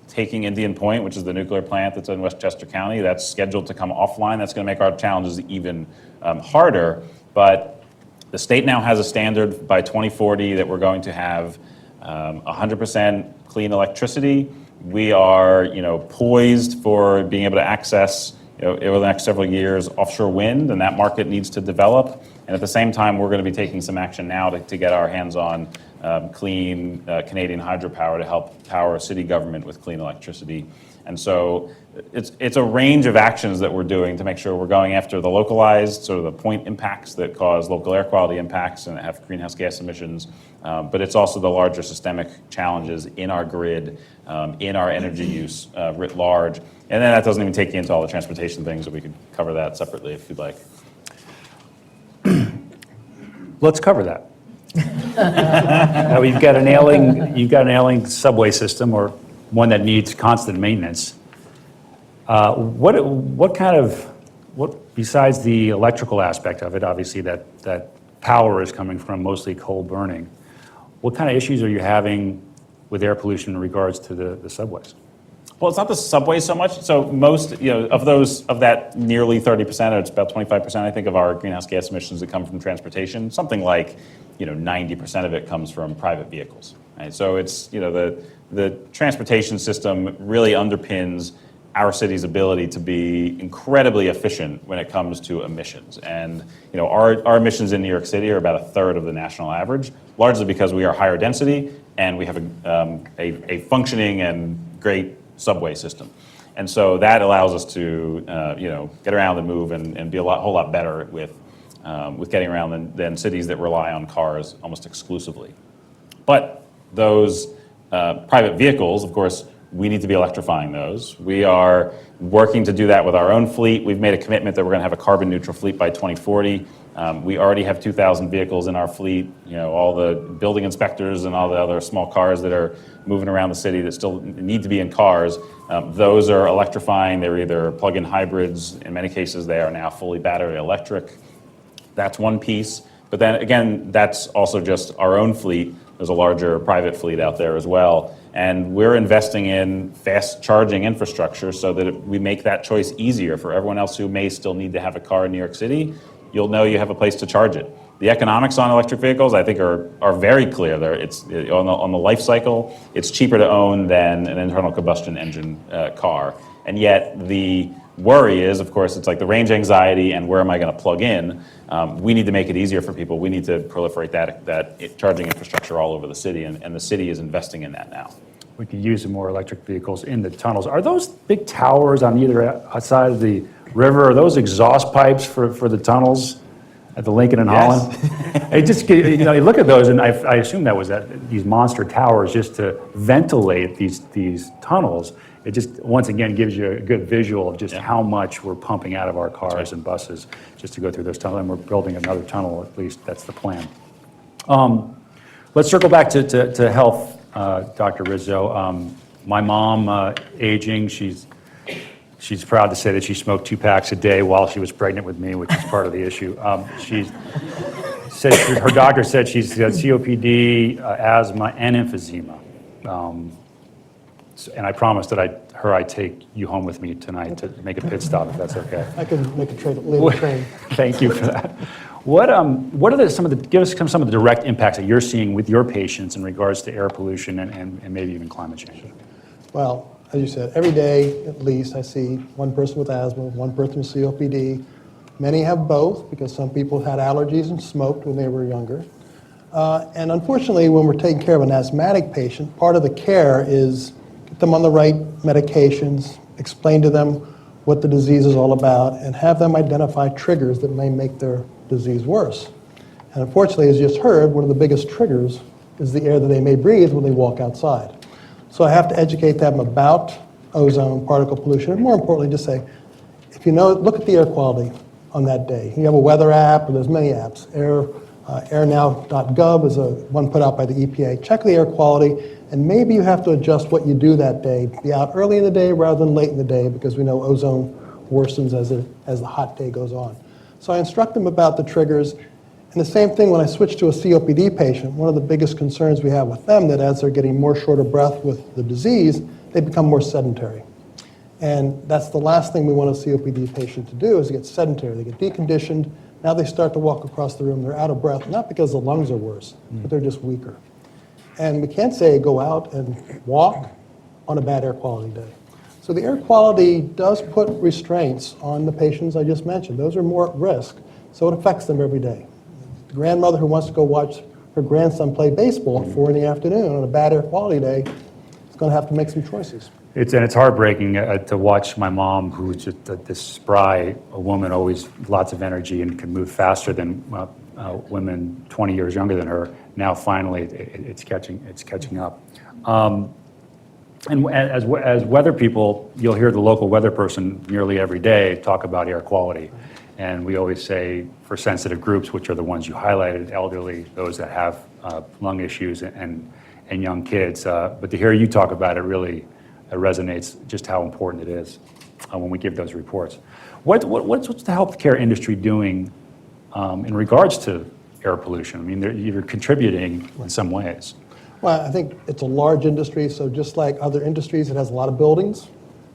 taking Indian Point, which is the nuclear plant that's in Westchester County, that's scheduled to come offline. That's going to make our challenges even harder. But the state now has a standard by 2040 that we're going to have 100% clean electricity. We are, poised for being able to access, over the next several years, offshore wind, and that market needs to develop. And at the same time, we're going to be taking some action now to get our hands on clean Canadian hydropower to help power city government with clean electricity. And so it's a range of actions that we're doing to make sure we're going after the localized, sort of the point impacts that cause local air quality impacts and have greenhouse gas emissions. But it's also the larger systemic challenges in our grid, in our energy use writ large. And then that doesn't even take you into all the transportation things, so we could cover that separately if you'd like. Let's cover that. Now, you've got an ailing subway system, or one that needs constant maintenance. What besides the electrical aspect of it, obviously that power is coming from mostly coal burning, what kind of issues are you having with air pollution in regards to the subways? Well, it's not the subways so much. So most, of that nearly 30%, or it's about 25%, I think, of our greenhouse gas emissions that come from transportation, something like, 90% of it comes from private vehicles. Right? So it's, the transportation system really underpins our city's ability to be incredibly efficient when it comes to emissions. And our emissions in New York City are about a third of the national average, largely because we are higher density and we have a functioning and great subway system. And so that allows us to get around and move and be a whole lot better with getting around than cities that rely on cars almost exclusively. But those private vehicles, of course, we need to be electrifying those. We are working to do that with our own fleet. We've made a commitment that we're going to have a carbon neutral fleet by 2040. We already have 2,000 vehicles in our fleet. All the building inspectors and all the other small cars that are moving around the city that still need to be in cars, those are electrifying. They're either plug-in hybrids. In many cases, they are now fully battery electric. That's one piece. But then again, that's also just our own fleet. There's a larger private fleet out there as well. And we're investing in fast charging infrastructure so that we make that choice easier for everyone else who may still need to have a car in New York City. You'll know you have a place to charge it. The economics on electric vehicles, I think, are very clear. It's on the life cycle, it's cheaper to own than an internal combustion engine car. And yet the worry is, of course, it's like the range anxiety and where am I going to plug in. We need to make it easier for people. We need to proliferate that charging infrastructure all over the city, and the city is investing in that now. We could use some more electric vehicles in the tunnels. Are those big towers on either side of the river, are those exhaust pipes for the tunnels at the Lincoln and Yes. Holland? It just, you look at those, and I assume that was these monster towers just to ventilate these tunnels. It just, once again, gives you a good visual of just how much we're pumping out of our cars and buses just to go through those tunnels, and we're building another tunnel, at least that's the plan. Let's circle back to health. Dr. Rizzo, my mom, aging, she's proud to say that she smoked 2 packs a day while she was pregnant with me, which is part of the issue. She said her doctor said she's got COPD, asthma, and emphysema. And I promised that I'd take you home with me tonight to make a pit stop, if that's okay. I can make a train. Thank you for that. What are some of the direct impacts that you're seeing with your patients in regards to air pollution and maybe even climate change? Well, as you said, every day at least I see one person with asthma, one person with COPD. Many have both because some people had allergies and smoked when they were younger. And unfortunately, when we're taking care of an asthmatic patient, part of the care is get them on the right medications, explain to them what the disease is all about, and have them identify triggers that may make their disease worse. And unfortunately, as you just heard, one of the biggest triggers is the air that they may breathe when they walk outside. So I have to educate them about ozone, particle pollution, and more importantly, just say, if you know, look at the air quality on that day. You have a weather app, or there's many apps. Airnow.gov is one put out by the EPA. Check the air quality, and maybe you have to adjust what you do that day. Be out early in the day rather than late in the day, because we know ozone worsens as the hot day goes on. So I instruct them about the triggers. And the same thing when I switch to a COPD patient, one of the biggest concerns we have with them that as they're getting more short of breath with the disease, they become more sedentary. And that's the last thing we want a COPD patient to do is get sedentary. They get deconditioned. Now they start to walk across the room. They're out of breath, not because the lungs are worse, but they're just weaker. And we can't say go out and walk on a bad air quality day. So the air quality does put restraints on the patients I just mentioned. Those are more at risk, so it affects them every day. The grandmother who wants to go watch her grandson play baseball at 4 in the afternoon on a bad air quality day is going to have to make some choices. It's heartbreaking to watch my mom, who's just this spry woman, always lots of energy and can move faster than women 20 years younger than her. Now finally, it's catching up. And as weather people, you'll hear the local weather person nearly every day talk about air quality. And we always say for sensitive groups, which are the ones you highlighted, elderly, those that have lung issues and young kids. But to hear you talk about it really resonates just how important it is when we give those reports. What's the healthcare industry doing in regards to air pollution? I mean, you're contributing in some ways. Well, I think it's a large industry, so just like other industries, it has a lot of buildings,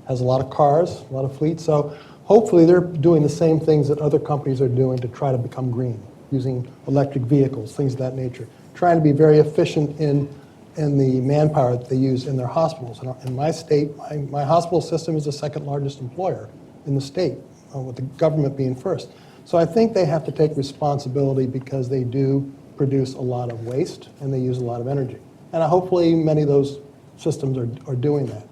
has a lot of cars, a lot of fleets. So hopefully they're doing the same things that other companies are doing to try to become green, using electric vehicles, things of that nature, trying to be very efficient in the manpower that they use in their hospitals. In my state, my hospital system is the second largest employer in the state, with the government being first. So I think they have to take responsibility because they do produce a lot of waste and they use a lot of energy. And hopefully many of those systems are doing that.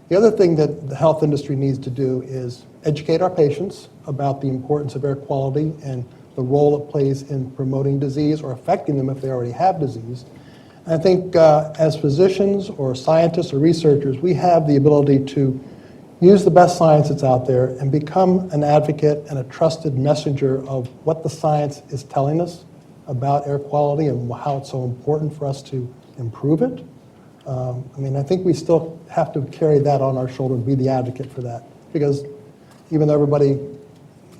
The other thing that the health industry needs to do is educate our patients about the importance of air quality and the role it plays in promoting disease or affecting them if they already have disease. And I think as physicians or scientists or researchers, we have the ability to use the best science that's out there and become an advocate and a trusted messenger of what the science is telling us about air quality and how it's so important for us to improve it. I think we still have to carry that on our shoulder and be the advocate for that. Because even though everybody,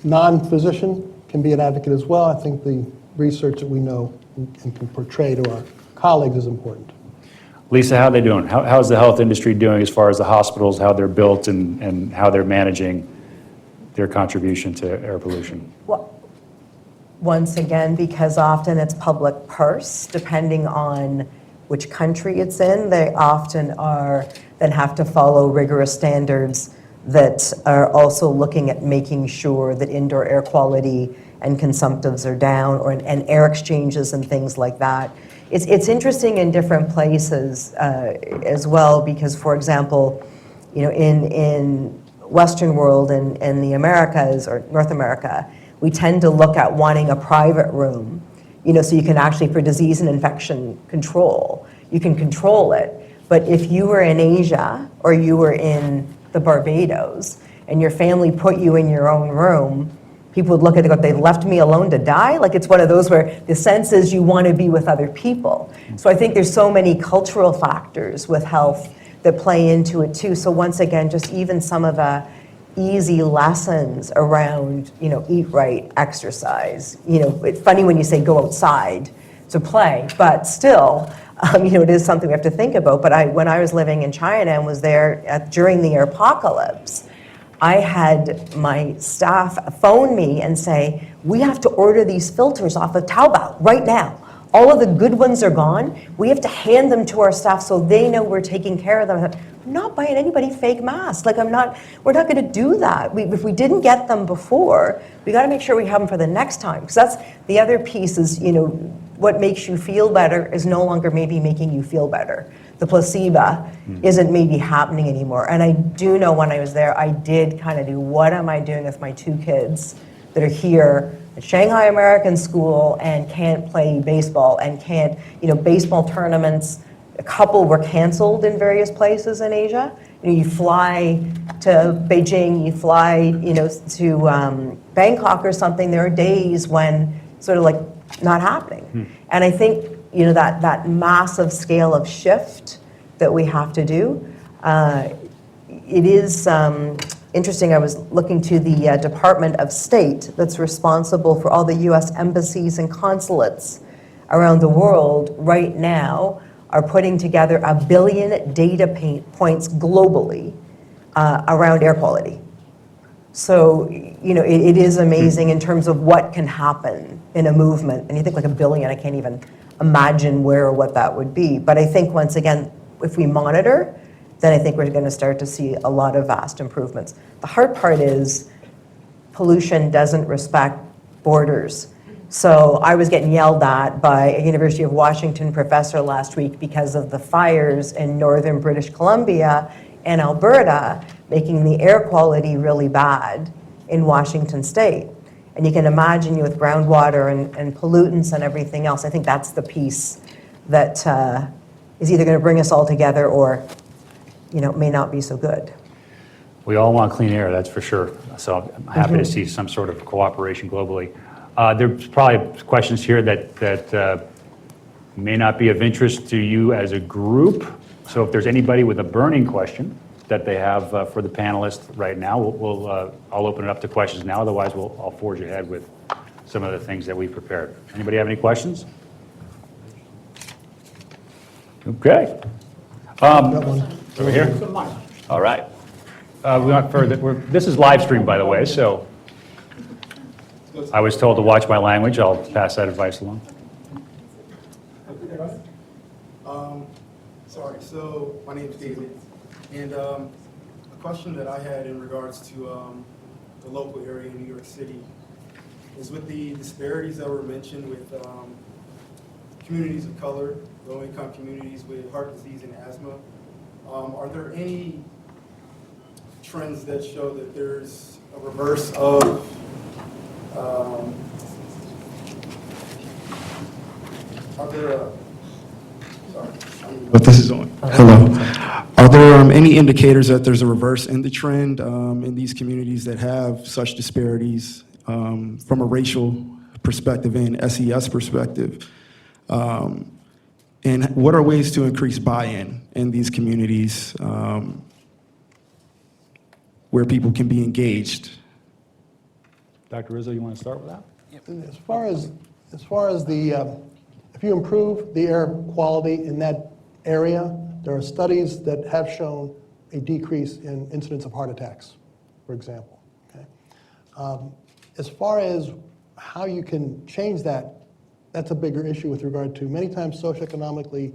non-physician, can be an advocate as well, I think the research that we know and can portray to our colleagues is important. Lisa, how are they doing? How's the health industry doing as far as the hospitals, how they're built and how they're managing their contribution to air pollution? Well, once again, because often it's public purse, depending on which country it's in, they often then have to follow rigorous standards that are also looking at making sure that indoor air quality and consumptives are down, and air exchanges and things like that. It's interesting in different places as well, because, for example, in Western world and the Americas, or North America, we tend to look at wanting a private room, so you can actually, for disease and infection control, you can control it. But if you were in Asia or you were in the Barbados and your family put you in your own room, people would look at it and go, they left me alone to die? Like, it's one of those where the sense is you want to be with other people. So I think there's so many cultural factors with health that play into it too. So once again, just even some of the easy lessons around, eat right, exercise. It's funny when you say go outside to play, but still, it is something we have to think about. But when I was living in China and was there during the apocalypse, I had my staff phone me and say, we have to order these filters off of Taobao right now. All of the good ones are gone. We have to hand them to our staff so they know we're taking care of them. I thought, I'm not buying anybody fake masks. We're not going to do that. If we didn't get them before, we got to make sure we have them for the next time. Because that's the other piece is, what makes you feel better is no longer maybe making you feel better. The placebo isn't maybe happening anymore. And I do know when I was there, I did kind of do, what am I doing with my 2 kids that are here at Shanghai American School and can't play baseball and can't, baseball tournaments, a couple were canceled in various places in Asia. You fly to Beijing, you fly, to Bangkok or something, there are days when sort of like not happening. And I think, that massive scale of shift that we have to do, it is interesting. I was looking to the Department of State that's responsible for all the US embassies and consulates around the world right now are putting together 1 billion data points globally around air quality. So, it is amazing in terms of what can happen in a movement. And you think like 1 billion, I can't even imagine where or what that would be. But I think, once again, if we monitor, then I think we're going to start to see a lot of vast improvements. The hard part is pollution doesn't respect borders. So I was getting yelled at by a University of Washington professor last week because of the fires in northern British Columbia and Alberta, making the air quality really bad in Washington state. And you can imagine with groundwater and pollutants and everything else, I think that's the piece that is either going to bring us all together or, may not be so good. We all want clean air, that's for sure. So I'm happy to see some sort of cooperation globally. There's probably questions here that may not be of interest to you as a group. So if there's anybody with a burning question that they have for the panelists right now, I'll open it up to questions now. Otherwise, I'll forge ahead with some of the things that we've prepared. Anybody have any questions? Okay. Over here. All right. This is live stream, by the way, so I was told to watch my language. I'll pass that advice along. Sorry, so my name is David, and a question that I had in regards to the local area in New York City is with the disparities that were mentioned with communities of color, low-income communities with heart disease and asthma. Are there any trends that show that there's a reverse of But this is on. Hello. Are there any indicators that there's a reverse in the trend in these communities that have such disparities from a racial perspective and SES perspective? And what are ways to increase buy-in in these communities where people can be engaged? Dr. Rizzo, you want to start with that? As far as the, if you improve the air quality in that area, there are studies that have shown a decrease in incidence of heart attacks, for example. Okay? As far as how you can change that, that's a bigger issue with regard to many times socioeconomically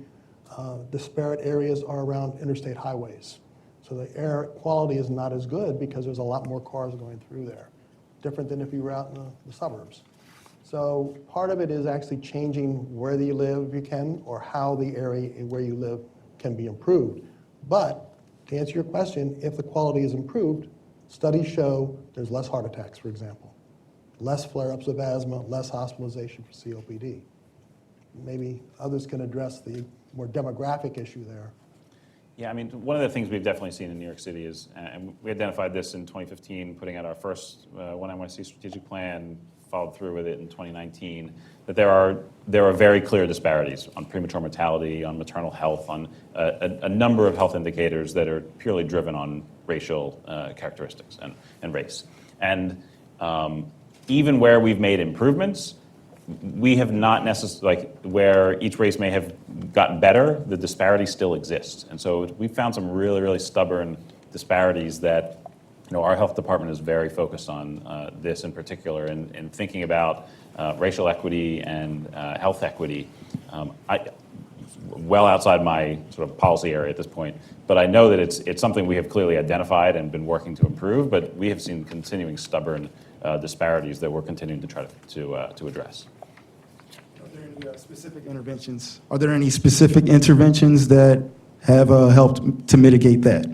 disparate areas are around interstate highways. So the air quality is not as good because there's a lot more cars going through there, different than if you were out in the suburbs. So part of it is actually changing where you live if you can, or how the area where you live can be improved. But to answer your question, if the quality is improved, studies show there's less heart attacks, for example, less flare-ups of asthma, less hospitalization for COPD. Maybe others can address the more demographic issue there. Yeah, I mean, one of the things we've definitely seen in New York City is, and we identified this in 2015, putting out our first One NYC strategic plan, followed through with it in 2019, that there are very clear disparities on premature mortality, on maternal health, on a number of health indicators that are purely driven on racial characteristics and race. And even where we've made improvements, we have not necessarily, like where each race may have gotten better, the disparity still exists. And so we found some really, really stubborn disparities that, our health department is very focused on this in particular, in thinking about racial equity and health equity. Well outside my sort of policy area at this point, but I know that it's something we have clearly identified and been working to improve, but we have seen continuing stubborn disparities that we're continuing to try to address. Are there any specific Interventions. Are there any specific interventions that have helped to mitigate that?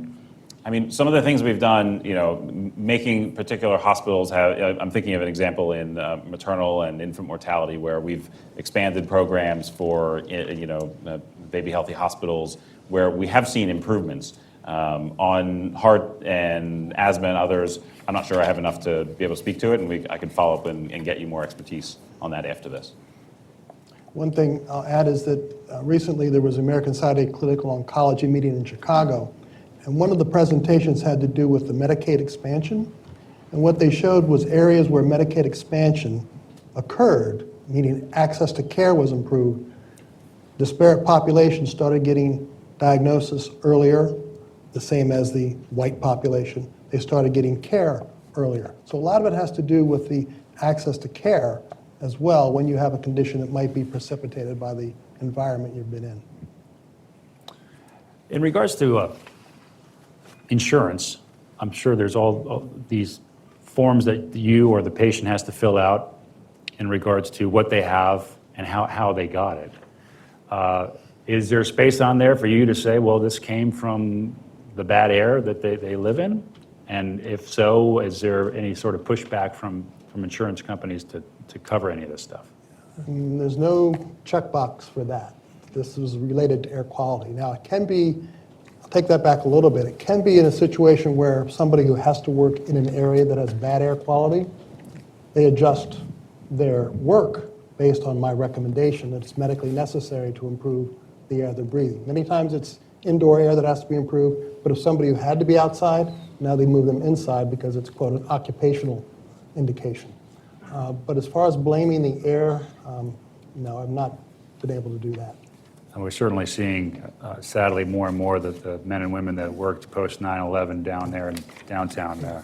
I mean, some of the things we've done, making particular hospitals have, I'm thinking of an example in maternal and infant mortality where we've expanded programs for, baby healthy hospitals where we have seen improvements on heart and asthma and others. I'm not sure I have enough to be able to speak to it, and I can follow up and get you more expertise on that after this. One thing I'll add is that recently there was American Society of Clinical Oncology meeting in Chicago, and one of the presentations had to do with the Medicaid expansion. And what they showed was areas where Medicaid expansion occurred, meaning access to care was improved, disparate populations started getting diagnosis earlier, the same as the white population. They started getting care earlier. So a lot of it has to do with the access to care as well when you have a condition that might be precipitated by the environment you've been in. In regards to insurance, I'm sure there's all these forms that you or the patient has to fill out in regards to what they have and how they got it. Is there space on there for you to say, well, this came from the bad air that they live in? And if so, is there any sort of pushback from insurance companies to cover any of this stuff? There's no checkbox for that. This is related to air quality. Now, it can be, I'll take that back a little bit, it can be in a situation where somebody who has to work in an area that has bad air quality, they adjust their work based on my recommendation that it's medically necessary to improve the air they're breathing. Many times it's indoor air that has to be improved, but if somebody who had to be outside, now they move them inside because it's, quote, an occupational indication. But as far as blaming the air, no, I've not been able to do that. And we're certainly seeing, sadly, more and more that the men and women that worked post 9/11 down there in downtown,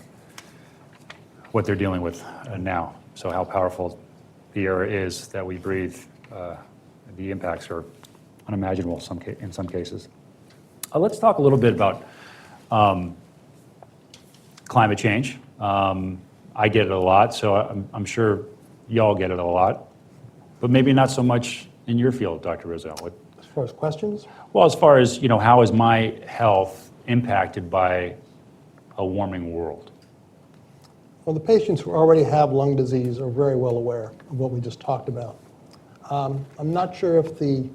what they're dealing with now. So how powerful the air is that we breathe, the impacts are unimaginable in some cases. Let's talk a little bit about climate change. I get it a lot, so I'm sure y'all get it a lot, but maybe not so much in your field, Dr. Rizzo. As far as questions? Well, as far as, how is my health impacted by a warming world? Well, the patients who already have lung disease are very well aware of what we just talked about. I'm not sure if the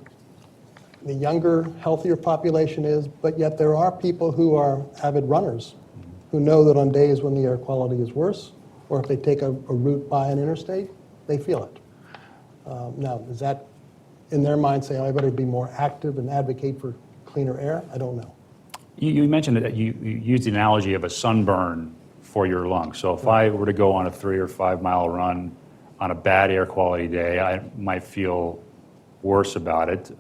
younger, healthier population is, but yet there are people who are avid runners who know that on days when the air quality is worse, or if they take a route by an interstate, they feel it. Now, does that, in their mind, say, oh, I better be more active and advocate for cleaner air? I don't know. You mentioned that you used the analogy of a sunburn for your lungs. So if I were to go on a 3 or 5 mile run on a bad air quality day, I might feel worse about it.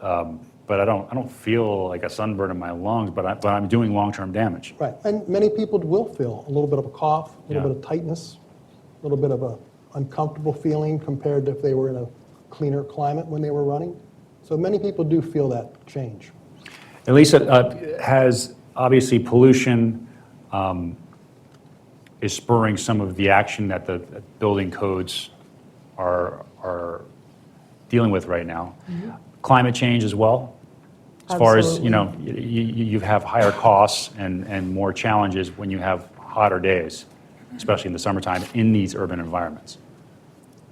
But I don't feel like a sunburn in my lungs, but I'm doing long-term damage. Right, and many people will feel a little bit of a cough, a little Yeah. bit of tightness, a little bit of a uncomfortable feeling compared to if they were in a cleaner climate when they were running. So many people do feel that change. Elisa, has obviously pollution is spurring some of the action that the building codes are dealing with right now. Climate change as well. As far as, you know, you have higher costs and more challenges when you have hotter days, especially in the summertime in these urban environments.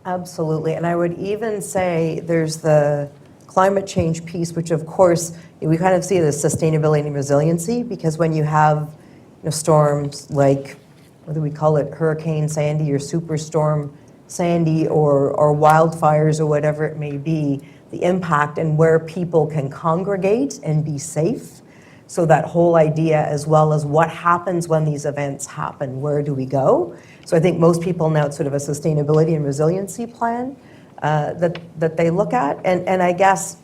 Absolutely, and I would even say there's the climate change piece, which of course, we kind of see it as sustainability and resiliency, because when you have storms like, what do we call it, Hurricane Sandy or Superstorm Sandy or wildfires or whatever it may be, the impact and where people can congregate and be safe. So that whole idea, as well as what happens when these events happen, where do we go? So I think most people now, it's sort of a sustainability and resiliency plan that they look at. And I guess,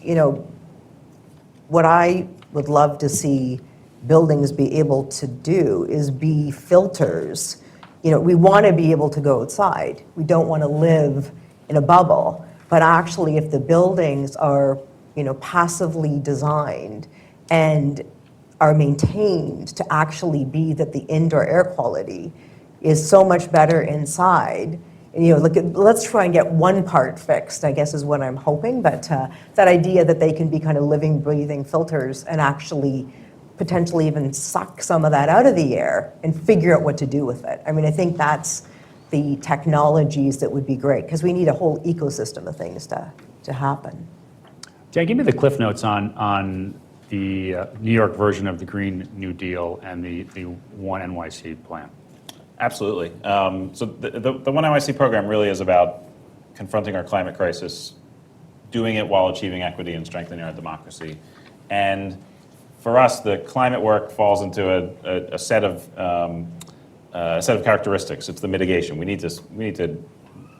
what I would love to see buildings be able to do is be filters. We want to be able to go outside. We don't want to live in a bubble. But actually, if the buildings are, passively designed and are maintained to actually be that the indoor air quality is so much better inside. And, let's try and get one part fixed, I guess is what I'm hoping. But that idea that they can be kind of living, breathing filters and actually potentially even suck some of that out of the air and figure out what to do with it. I mean, I think that's the technologies that would be great, because we need a whole ecosystem of things to happen. Dan, give me the cliff notes on the New York version of the Green New Deal and the One NYC plan. Absolutely. So the One NYC program really is about confronting our climate crisis, doing it while achieving equity and strengthening our democracy. And for us, the climate work falls into a set of characteristics. It's the mitigation. We need to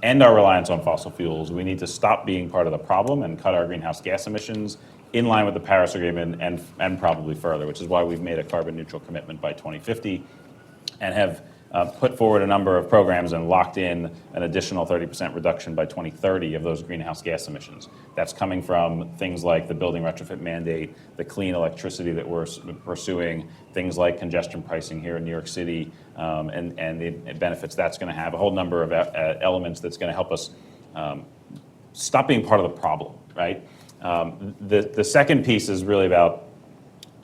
end our reliance on fossil fuels. We need to stop being part of the problem and cut our greenhouse gas emissions in line with the Paris Agreement and probably further, which is why we've made a carbon neutral commitment by 2050 and have put forward a number of programs and locked in an additional 30% reduction by 2030 of those greenhouse gas emissions. That's coming from things like the building retrofit mandate, the clean electricity that we're pursuing, things like congestion pricing here in New York City, and the benefits that's going to have, a whole number of elements that's going to help us stop being part of the problem, right? The second piece is really about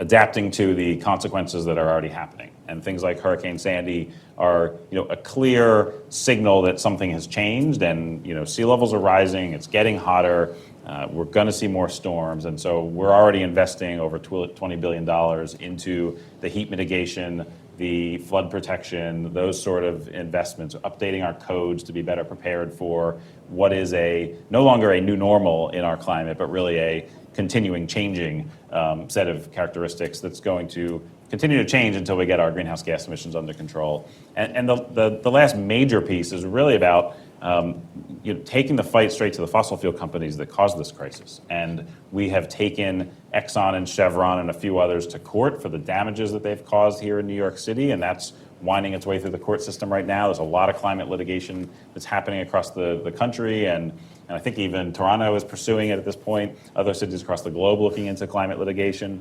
adapting to the consequences that are already happening. And things like Hurricane Sandy are, a clear signal that something has changed, and sea levels are rising. It's getting hotter. We're going to see more storms, and so we're already investing over $20 billion into the heat mitigation, the flood protection, those sort of investments, updating our codes to be better prepared for what is no longer a new normal in our climate, but really a continuing changing set of characteristics that's going to continue to change until we get our greenhouse gas emissions under control. And the last major piece is really about taking the fight straight to the fossil fuel companies that caused this crisis. And we have taken Exxon and Chevron and a few others to court for the damages that they've caused here in New York City, and that's winding its way through the court system right now. There's a lot of climate litigation that's happening across the country, and I think even Toronto is pursuing it at this point. Other cities across the globe looking into climate litigation.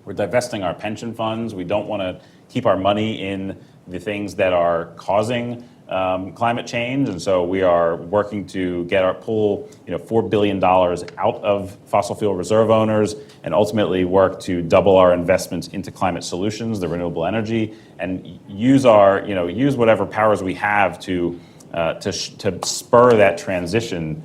We're divesting our pension funds. We don't want to keep our money in the things that are causing climate change, and so we are working to pull $4 billion out of fossil fuel reserve owners, and ultimately work to double our investments into climate solutions, the renewable energy, and use whatever powers we have to spur that transition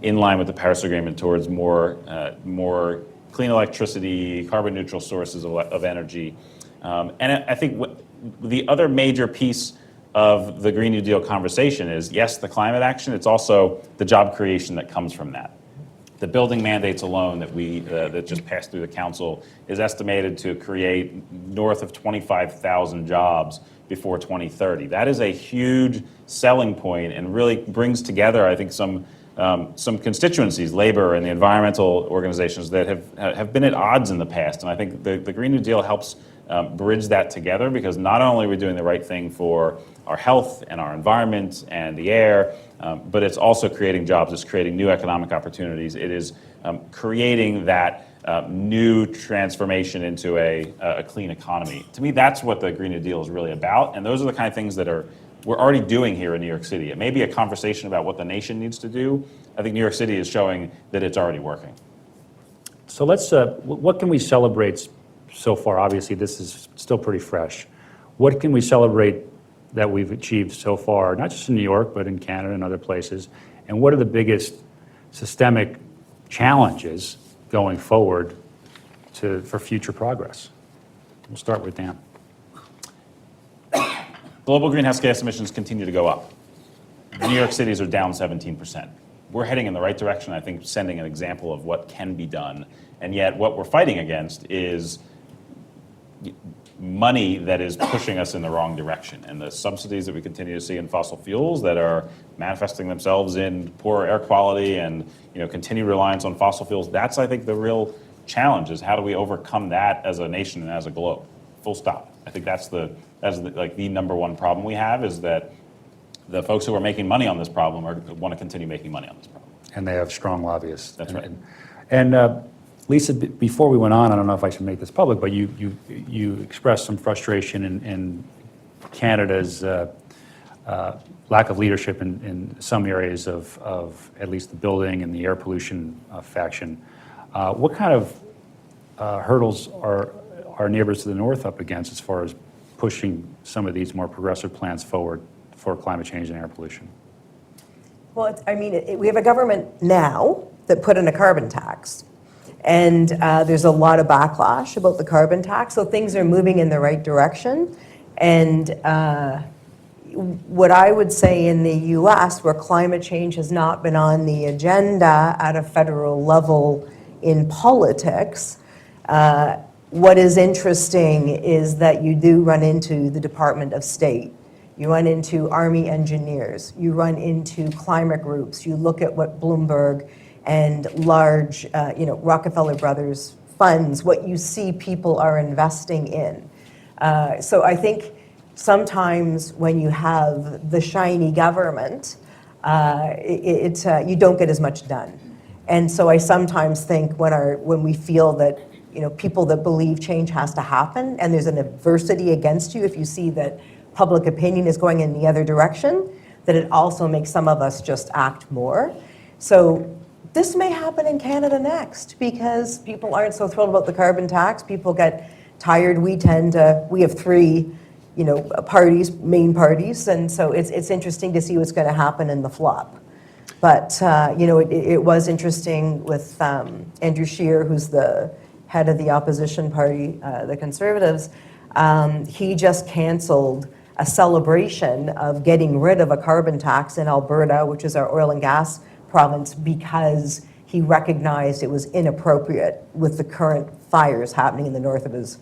in line with the Paris Agreement towards more clean electricity, carbon neutral sources of energy. And I think the other major piece of the Green New Deal conversation is, yes, the climate action, it's also the job creation that comes from that. The building mandates alone that just passed through the council is estimated to create north of 25,000 jobs before 2030. That is a huge selling point and really brings together, I think, some constituencies, labor and the environmental organizations that have been at odds in the past. And I think the Green New Deal helps bridge that together, because not only are we doing the right thing for our health and our environment and the air, but it's also creating jobs. It's creating new economic opportunities. It is creating that new transformation into a clean economy. To me, that's what the Green New Deal is really about, and those are the kind of things that we're already doing here in New York City. It may be a conversation about what the nation needs to do. I think New York City is showing that it's already working. So let's, what can we celebrate so far? Obviously, this is still pretty fresh. What can we celebrate that we've achieved so far, not just in New York, but in Canada and other places? And what are the biggest systemic challenges going forward for future progress? We'll start with Dan. Global greenhouse gas emissions continue to go up. New York cities are down 17%. We're heading in the right direction, I think, sending an example of what can be done. And yet what we're fighting against is money that is pushing us in the wrong direction. And the subsidies that we continue to see in fossil fuels that are manifesting themselves in poor air quality and continued reliance on fossil fuels, that's, I think, the real challenge, is how do we overcome that as a nation and as a globe? Full stop. I think that's the number one problem we have, is that the folks who are making money on this problem want to continue making money on this problem. And they have strong lobbyists. That's right. And Lisa, before we went on, I don't know if I should make this public, but you expressed some frustration in Canada's lack of leadership in some areas of at least the building and the air pollution faction. What kind of hurdles are our neighbors to the north up against as far as pushing some of these more progressive plans forward for climate change and air pollution? Well, we have a government now that put in a carbon tax. And there's a lot of backlash about the carbon tax, so things are moving in the right direction. And what I would say in the US, where climate change has not been on the agenda at a federal level in politics, what is interesting is that you do run into the Department of State. You run into Army engineers. You run into climate groups. You look at what Bloomberg and large, Rockefeller Brothers funds, what you see people are investing in. So I think sometimes when you have the shiny government, you don't get as much done. And so I sometimes think when we feel that people that believe change has to happen, and there's an adversity against you, if you see that public opinion is going in the other direction, that it also makes some of us just act more. So this may happen in Canada next, because people aren't so thrilled about the carbon tax. People get tired. We have three, parties, main parties, and so it's interesting to see what's going to happen in the flop. But it was interesting with Andrew Scheer, who's the head of the opposition party, the Conservatives. He just canceled a celebration of getting rid of a carbon tax in Alberta, which is our oil and gas province, because he recognized it was inappropriate with the current fires happening in the north of his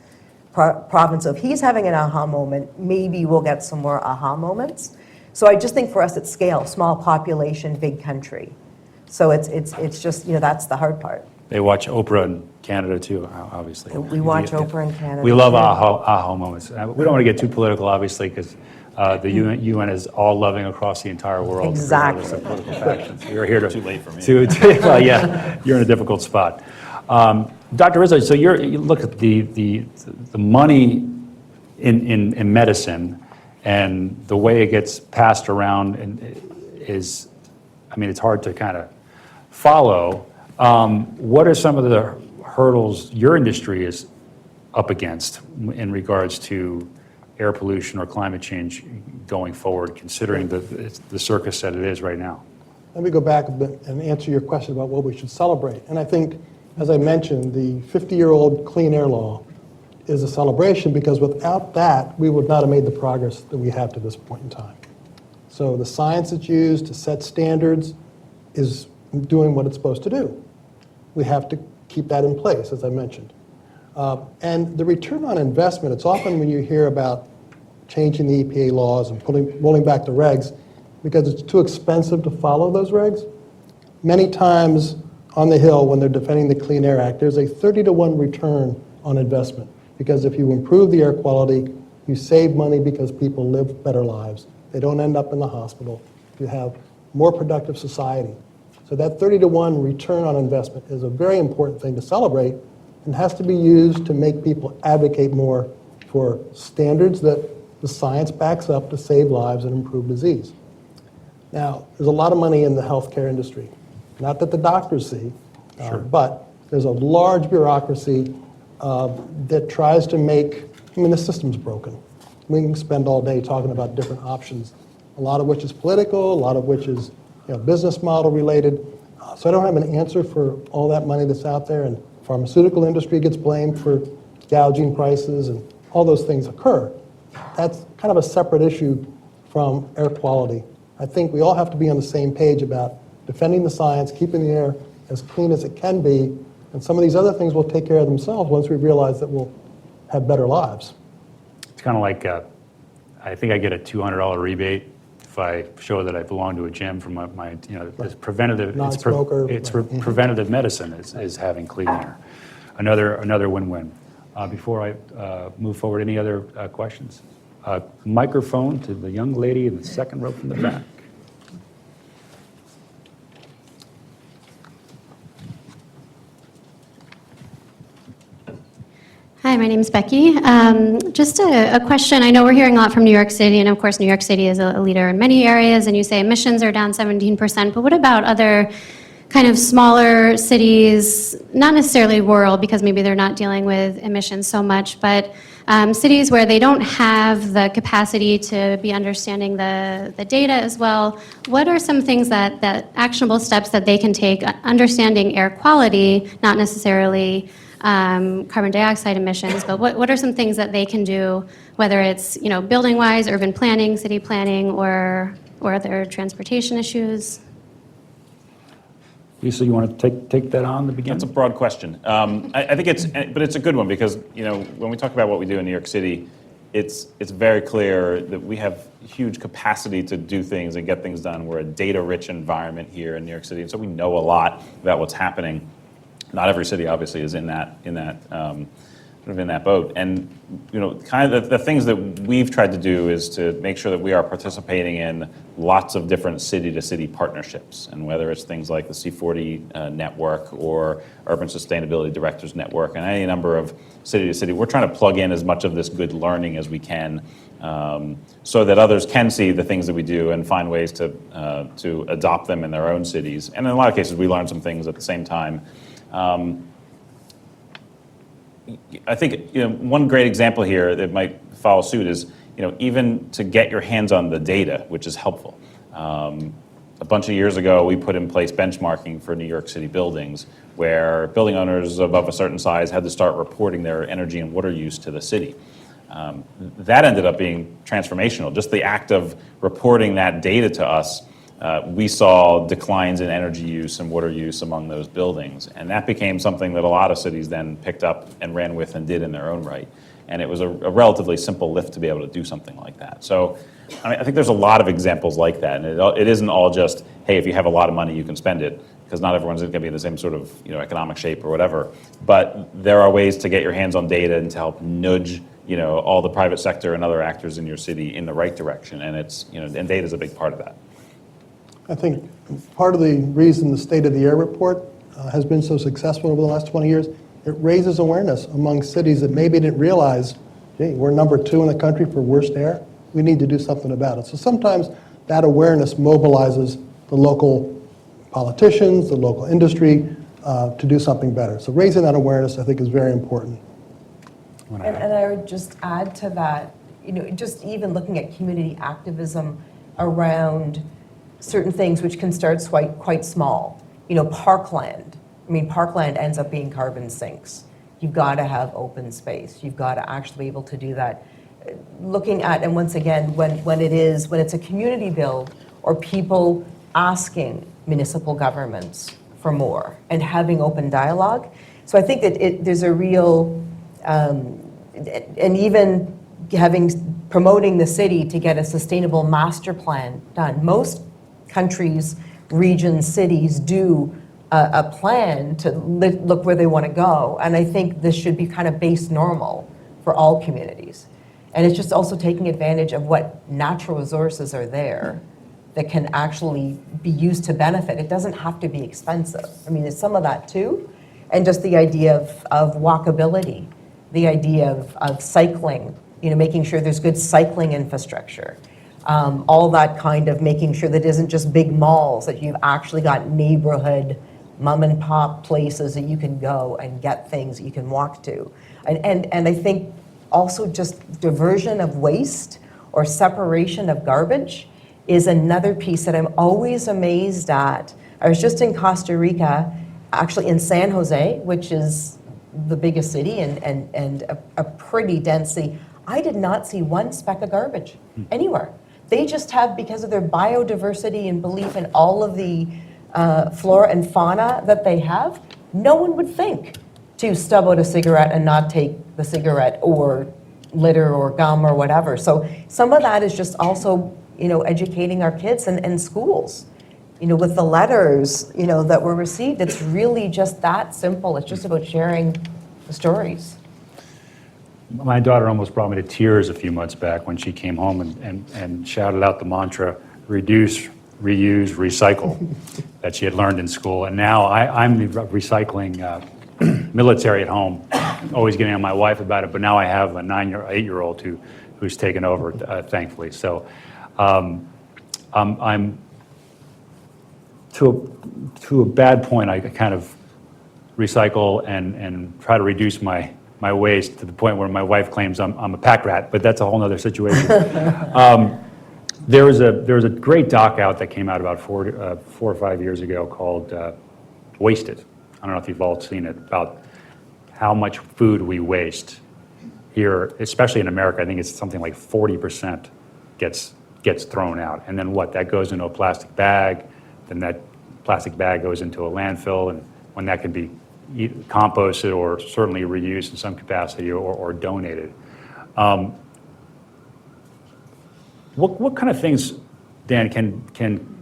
province. So if he's having an aha moment, maybe we'll get some more aha moments. So I just think for us it's scale, small population, big country. So it's just, that's the hard part. They watch Oprah in Canada too, obviously. We watch Oprah in Canada. We love too. aha moments. We don't want to get too political, obviously, because the UN is all loving across the entire world. Exactly. Regardless of political factions. We're here to. Too late for me. Well, yeah, you're in a difficult spot. Dr. Rizzo, so you look at the money in medicine and the way it gets passed around is, it's hard to kind of follow. What are some of the hurdles your industry is up against in regards to air pollution or climate change going forward, considering the circus that it is right now? Let me go back a bit and answer your question about what we should celebrate. And I think, as I mentioned, the 50-year-old clean air law is a celebration, because without that, we would not have made the progress that we have to this point in time. So the science that's used to set standards is doing what it's supposed to do. We have to keep that in place, as I mentioned. And the return on investment, it's often when you hear about changing the EPA laws and rolling back the regs, because it's too expensive to follow those regs. Many times on the Hill, when they're defending the Clean Air Act, there's a 30-to-1 return on investment, because if you improve the air quality, you save money because people live better lives. They don't end up in the hospital. You have more productive society. So that 30-to-1 return on investment is a very important thing to celebrate, and has to be used to make people advocate more for standards that the science backs up to save lives and improve disease. Now, there's a lot of money in the healthcare industry. Not that the doctors see, but there's a large bureaucracy that tries to make, the system's broken. We can spend all day talking about different options, a lot of which is political, a lot of which is business model related. So I don't have an answer for all that money that's out there, and the pharmaceutical industry gets blamed for gouging prices, and all those things occur. That's kind of a separate issue from air quality. I think we all have to be on the same page about defending the science, keeping the air as clean as it can be, and some of these other things will take care of themselves once we realize that we'll have better lives. It's kind of like, I think I get a $200 rebate if I show that I belong to a gym from my it's preventative. Non-smoker. It's preventative medicine is having clean air. Another win-win. Before I move forward, any other questions? Microphone to the young lady in the second row from the back. Hi, my name is Becky. Just a question. I know we're hearing a lot from New York City, and of course, New York City is a leader in many areas, and you say emissions are down 17%, but what about other kind of smaller cities, not necessarily rural, because maybe they're not dealing with emissions so much, but cities where they don't have the capacity to be understanding the data as well? What are some things that actionable steps that they can take, understanding air quality, not necessarily carbon dioxide emissions, but what are some things that they can do, whether it's building-wise, urban planning, city planning, or other transportation issues? Lisa, you want to take that on to begin? That's a broad question. I think but it's a good one because when we talk about what we do in New York City, it's very clear that we have huge capacity to do things and get things done. We're a data-rich environment here in New York City, and so we know a lot about what's happening. Not every city, obviously, is in that boat. And kind of the things that we've tried to do is to make sure that we are participating in lots of different city-to-city partnerships, and whether it's things like the C40 network or Urban Sustainability Directors Network, and any number of city-to-city, we're trying to plug in as much of this good learning as we can, so that others can see the things that we do and find ways to adopt them in their own cities. And in a lot of cases, we learn some things at the same time. I think one great example here that might follow suit is even to get your hands on the data, which is helpful. A bunch of years ago, we put in place benchmarking for New York City buildings, where building owners above a certain size had to start reporting their energy and water use to the city. That ended up being transformational. Just the act of reporting that data to us, we saw declines in energy use and water use among those buildings. And that became something that a lot of cities then picked up and ran with and did in their own right. And it was a relatively simple lift to be able to do something like that. So I think there's a lot of examples like that. And it isn't all just, hey, if you have a lot of money, you can spend it, because not everyone's going to be in the same sort of economic shape or whatever. But there are ways to get your hands on data and to help nudge all the private sector and other actors in your city in the right direction. And and data is a big part of that. I think part of the reason the State of the Air report has been so successful over the last 20 years, it raises awareness among cities that maybe didn't realize, gee, we're number 2 in the country for worst air. We need to do something about it. So sometimes that awareness mobilizes the local politicians, the local industry to do something better. So raising that awareness, I think, is very important. And I would just add to that, just even looking at community activism around certain things which can start quite small. Parkland. Parkland ends up being carbon sinks. You've got to have open space. You've got to actually be able to do that. Looking at, and once again, when it's a community build or people asking municipal governments for more and having open dialogue. So I think that there's a real, and even promoting the city to get a sustainable master plan done. Most countries, regions, cities do a plan to look where they want to go. And I think this should be kind of base normal for all communities. And it's just also taking advantage of what natural resources are there that can actually be used to benefit. It doesn't have to be expensive. There's some of that too, And just the idea of walkability, the idea of cycling, making sure there's good cycling infrastructure. All that kind of making sure that it isn't just big malls, that you've actually got neighborhood mom and pop places that you can go and get things that you can walk to. And I think also just diversion of waste or separation of garbage is another piece that I'm always amazed at. I was just in Costa Rica, actually in San Jose, which is the biggest city and a pretty dense city. I did not see one speck of garbage anywhere. They just have, because of their biodiversity and belief in all of the flora and fauna that they have, no one would think to stub out a cigarette and not take the cigarette or litter or gum or whatever. So some of that is just also, educating our kids and schools. With the letters, that were received, it's really just that simple. It's just about sharing the stories. My daughter almost brought me to tears a few months back when she came home and shouted out the mantra, reduce, reuse, recycle, that she had learned in school. And now I'm the recycling military at home, always getting on my wife about it, but now I have a 8-year-old who's taken over, thankfully. So I'm to a bad point, I kind of recycle and try to reduce my waste to the point where my wife claims I'm a pack rat, but that's a whole other situation. There was a great doc out that came out about 4 or 5 years ago called Wasted. I don't know if you've all seen it, about how much food we waste here, especially in America. I think it's something like 40% gets thrown out. And then what? That goes into a plastic bag, then that plastic bag goes into a landfill, and when that can be composted or certainly reused in some capacity or donated. What kind of things, Dan, can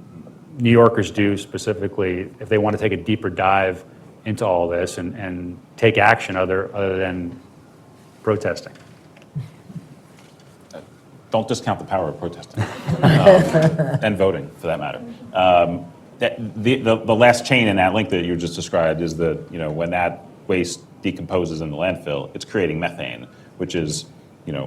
New Yorkers do specifically if they want to take a deeper dive into all this and take action other than protesting? Don't discount the power of protesting and voting, for that matter. The last chain in that link that you just described is that when that waste decomposes in the landfill, it's creating methane, which is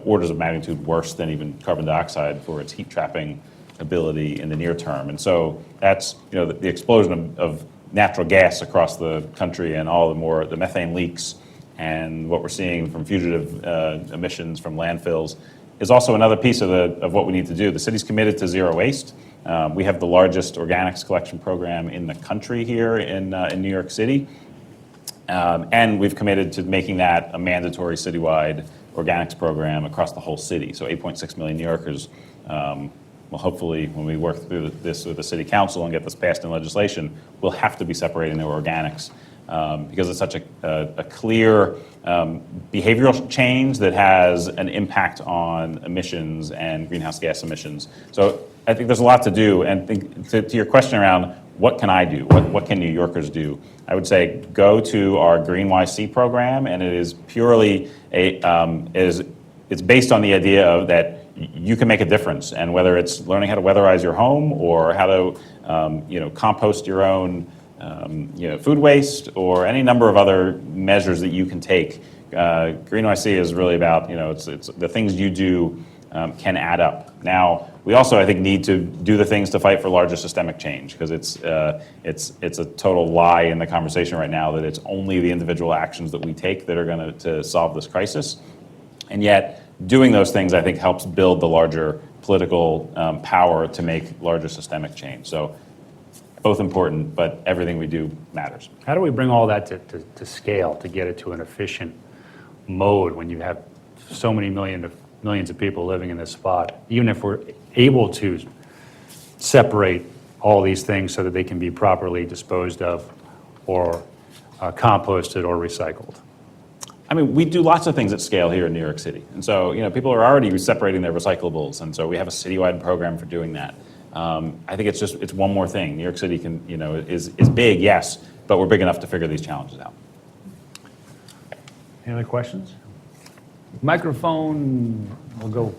orders of magnitude worse than even carbon dioxide for its heat trapping ability in the near term. And so that's the explosion of natural gas across the country and all the methane leaks and what we're seeing from fugitive emissions from landfills is also another piece of what we need to do. The city's committed to zero waste. We have the largest organics collection program in the country here in New York City. And we've committed to making that a mandatory citywide organics program across the whole city. So 8.6 million New Yorkers will hopefully, when we work through this with the city council and get this passed in legislation, will have to be separating their organics because it's such a clear behavioral change that has an impact on emissions and greenhouse gas emissions. So I think there's a lot to do. And to your question around what can I do, what can New Yorkers do, I would say go to our Green YC program, and it is purely it's based on the idea of that you can make a difference, and whether it's learning how to weatherize your home or how to compost your own food waste or any number of other measures that you can take. Green YC is really about it's the things you do can add up. Now we also, I think, need to do the things to fight for larger systemic change, because it's a total lie in the conversation right now that it's only the individual actions that we take that are going to solve this crisis. And yet, doing those things, I think, helps build the larger political power to make larger systemic change. So both important, but everything we do matters. How do we bring all that to scale to get it to an efficient mode when you have so many millions of people living in this spot, even if we're able to separate all these things so that they can be properly disposed of or composted or recycled? I mean, we do lots of things at scale here in New York City. And so, people are already separating their recyclables. And so we have a citywide program for doing that. I think it's one more thing. New York City is big, yes, but we're big enough to figure these challenges out. Any other questions? Microphone, we'll go.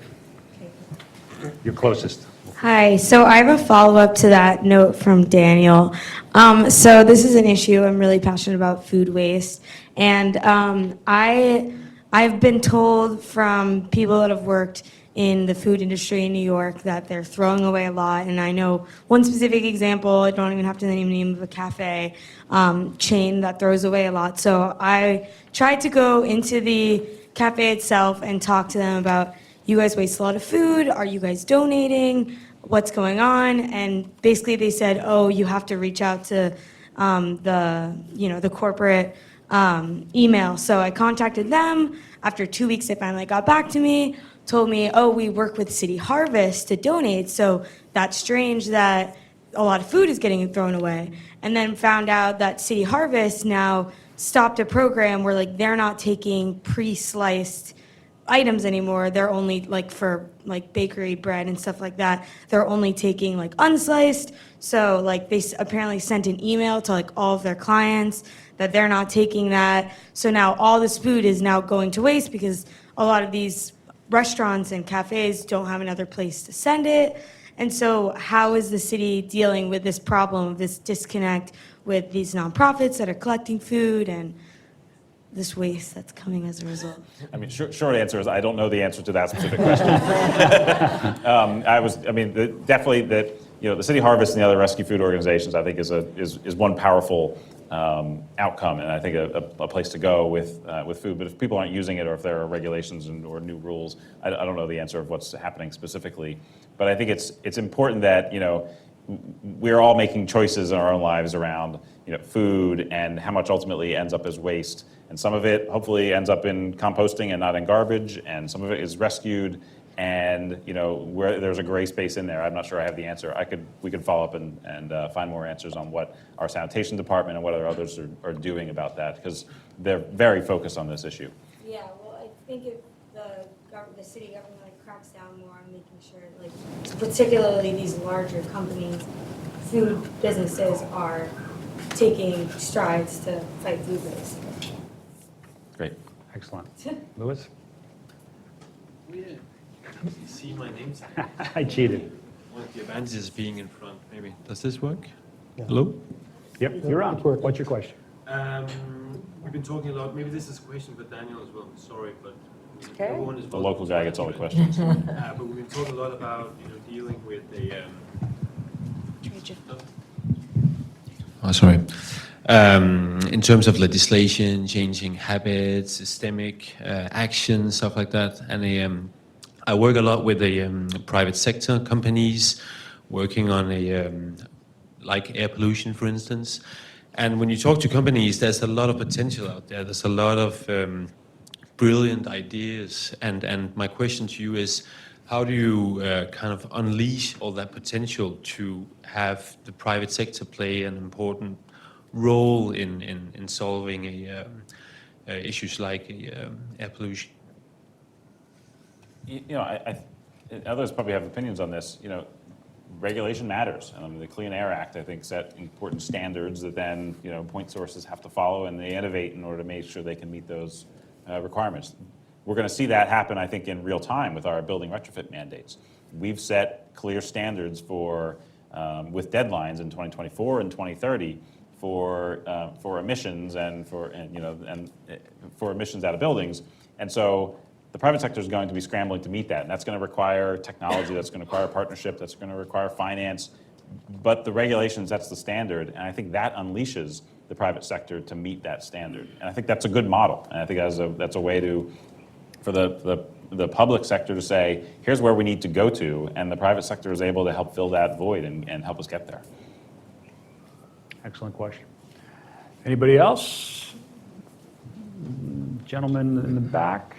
You're closest. Hi, so I have a follow-up to that note from Daniel. So this is an issue, I'm really passionate about food waste, and I've been told from people that have worked in the food industry in New York that they're throwing away a lot, and I know one specific example, I don't even have to name the name of a cafe chain that throws away a lot. So I tried to go into the cafe itself and talk to them about, you guys waste a lot of food, are you guys donating? What's going on? And basically they said, oh, you have to reach out to the corporate email. So I contacted them. After 2 weeks, they finally got back to me, told me, oh, we work with City Harvest to donate. So that's strange that a lot of food is getting thrown away. And then found out that City Harvest now stopped a program where they're not taking pre-sliced items anymore. They're only for bakery bread and stuff like that. They're only taking unsliced. So they apparently sent an email to all of their clients that they're not taking that. So now all this food is now going to waste because a lot of these restaurants and cafes don't have another place to send it. And so how is the city dealing with this problem of this disconnect with these nonprofits that are collecting food and this waste that's coming as a result? I mean, short answer is I don't know the answer to that specific question. Definitely that, the City Harvest and the other rescue food organizations, I think is one powerful outcome, and I think a place to go with food. But if people aren't using it, or if there are regulations or new rules, I don't know the answer of what's happening specifically. But I think it's important that we're all making choices in our own lives around food and how much ultimately ends up as waste. And some of it hopefully ends up in composting and not in garbage, and some of it is rescued. And where there's a gray space in there, I'm not sure I have the answer. We could follow up and find more answers on what our sanitation department and what others are doing about that, because they're very focused on this issue. Yeah, well, I think if the city government cracks down more on making sure, particularly these larger companies, food businesses are taking strides to fight food waste. Great. Excellent. Louis? See my name tag. I cheated. One of the advantages being in front, maybe. Does this work? Hello? Yep, you're on. What's your question? We've been talking a lot, maybe this is a question for Daniel as well, sorry, but Okay. everyone is The local guy gets all the questions. But we've been talking a lot about, dealing with the... Oh, sorry. In terms of legislation, changing habits, systemic action, stuff like that. And I work a lot with the private sector companies, working on like air pollution, for instance. And when you talk to companies, there's a lot of potential out there. There's a lot of brilliant ideas. And my question to you is, how do you kind of unleash all that potential to have the private sector play an important role in solving issues like air pollution? Others probably have opinions on this. Regulation matters. The Clean Air Act, I think, set important standards that then point sources have to follow, and they innovate in order to make sure they can meet those requirements. We're going to see that happen, I think, in real time with our building retrofit mandates. We've set clear standards for with deadlines in 2024 and 2030 for emissions and for emissions out of buildings, and so the private sector is going to be scrambling to meet that, and that's going to require technology, that's going to require partnership, that's going to require finance, but the regulation sets the standard, and I think that unleashes the private sector to meet that standard, and I think that's a good model, and I think that's a way for the public sector to say, here's where we need to go to, and the private sector is able to help fill that void and help us get there. Excellent question. Anybody else? Gentleman in the back.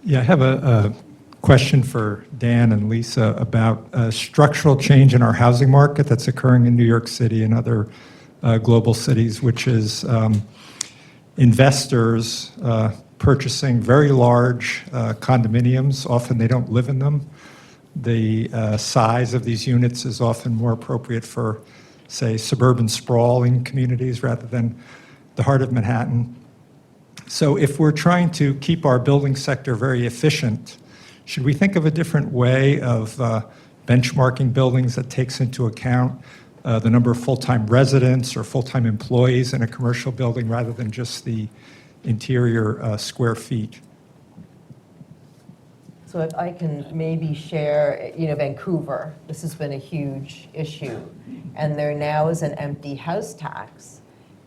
Yeah, I have a question for Dan and Lisa about a structural change in our housing market that's occurring in New York City and other global cities, which is investors purchasing very large condominiums. Often they don't live in them. The size of these units is often more appropriate for, say, suburban sprawling communities rather than the heart of Manhattan. So if we're trying to keep our building sector very efficient, Should we think of a different way of benchmarking buildings that takes into account the number of full-time residents or full-time employees in a commercial building rather than just the interior square feet? So if I can maybe share, Vancouver, this has been a huge issue. And there now is an empty house tax.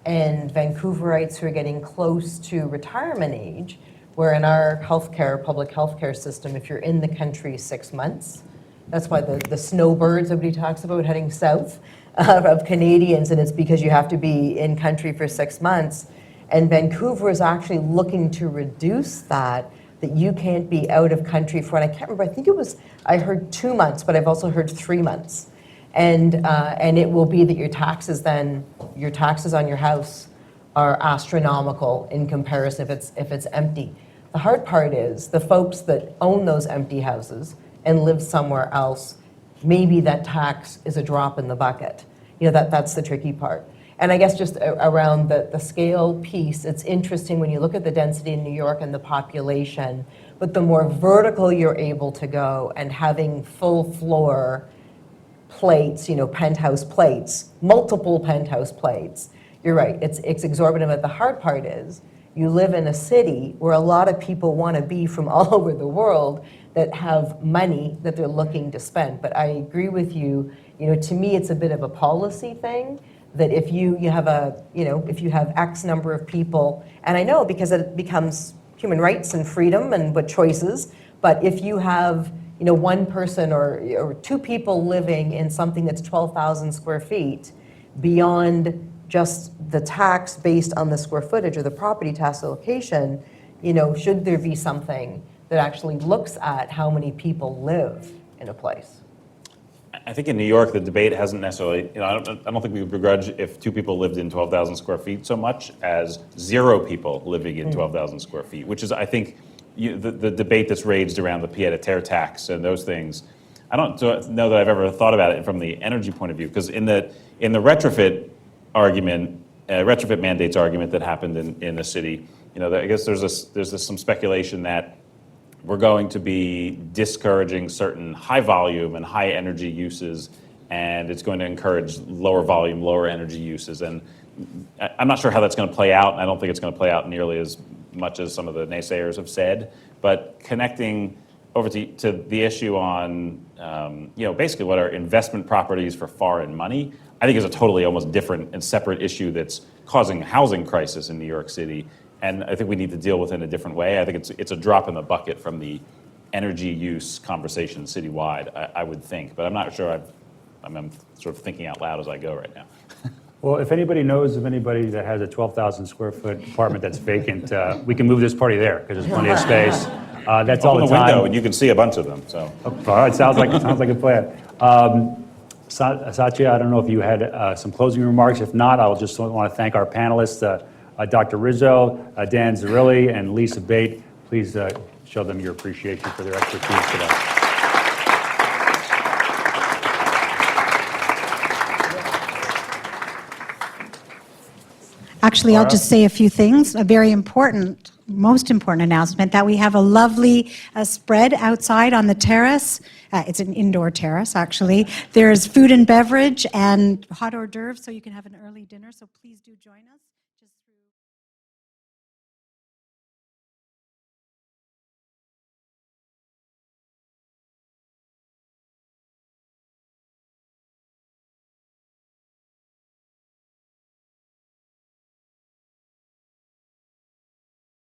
And Vancouverites who are getting close to retirement age, where in our healthcare, public healthcare system, if you're in the country 6 months, that's why the snowbirds everybody talks about heading south of Canadians, and it's because you have to be in country for 6 months. And Vancouver is actually looking to reduce that you can't be out of country for, and I can't remember, I think I heard 2 months, but I've also heard 3 months. And it will be that your taxes on your house are astronomical in comparison if it's empty. The hard part is the folks that own those empty houses and live somewhere else, maybe that tax is a drop in the bucket. That's the tricky part. And I guess just around the scale piece, it's interesting when you look at the density in New York and the population, but the more vertical you're able to go and having full floor plates, penthouse plates, multiple penthouse plates, you're right, it's exorbitant. But the hard part is you live in a city where a lot of people want to be from all over the world that have money that they're looking to spend. But I agree with you, to me it's a bit of a policy thing, that if you have if you have X number of people, and I know because it becomes human rights and freedom and what choices, but if you have one person or 2 people living in something that's 12,000 square feet, beyond just the tax based on the square footage or the property tax location, should there be something that actually looks at how many people live in a place? I think in New York, the debate hasn't necessarily, I don't think we would begrudge if 2 people lived in 12,000 square feet so much as 0 people living in 12,000 square feet, which is, I think, the debate that's raged around the pied-à-terre tax and those things. I don't know that I've ever thought about it from the energy point of view, because in the retrofit argument, retrofit mandates argument that happened in the city, I guess there's some speculation that we're going to be discouraging certain high volume and high energy uses, and it's going to encourage lower volume, lower energy uses. And I'm not sure how that's going to play out. I don't think it's going to play out nearly as much as some of the naysayers have said. But connecting over to the issue on, basically what are investment properties for foreign money, I think is a totally almost different and separate issue that's causing a housing crisis in New York City. And I think we need to deal with it in a different way. I think it's a drop in the bucket from the energy use conversation citywide, I would think. But I'm not sure I'm sort of thinking out loud as I go right now. Well, if anybody knows of anybody that has a 12,000 square foot apartment that's vacant, we can move this party there because there's plenty of space. That's all Open the the time. window and you can see a bunch of them. So. All right, sounds like a plan. Satya, I don't know if you had some closing remarks. If not, I'll just want to thank our panelists, Dr. Rizzo, Dan Zarilli, and Lisa Bate. Please show them your appreciation for their expertise today. Actually, I'll just say a few things. A very important, most important announcement that we have a lovely spread outside on the terrace. It's an indoor terrace, actually. There's food and beverage and hot hors d'oeuvres, so you can have an early dinner. So please do join us.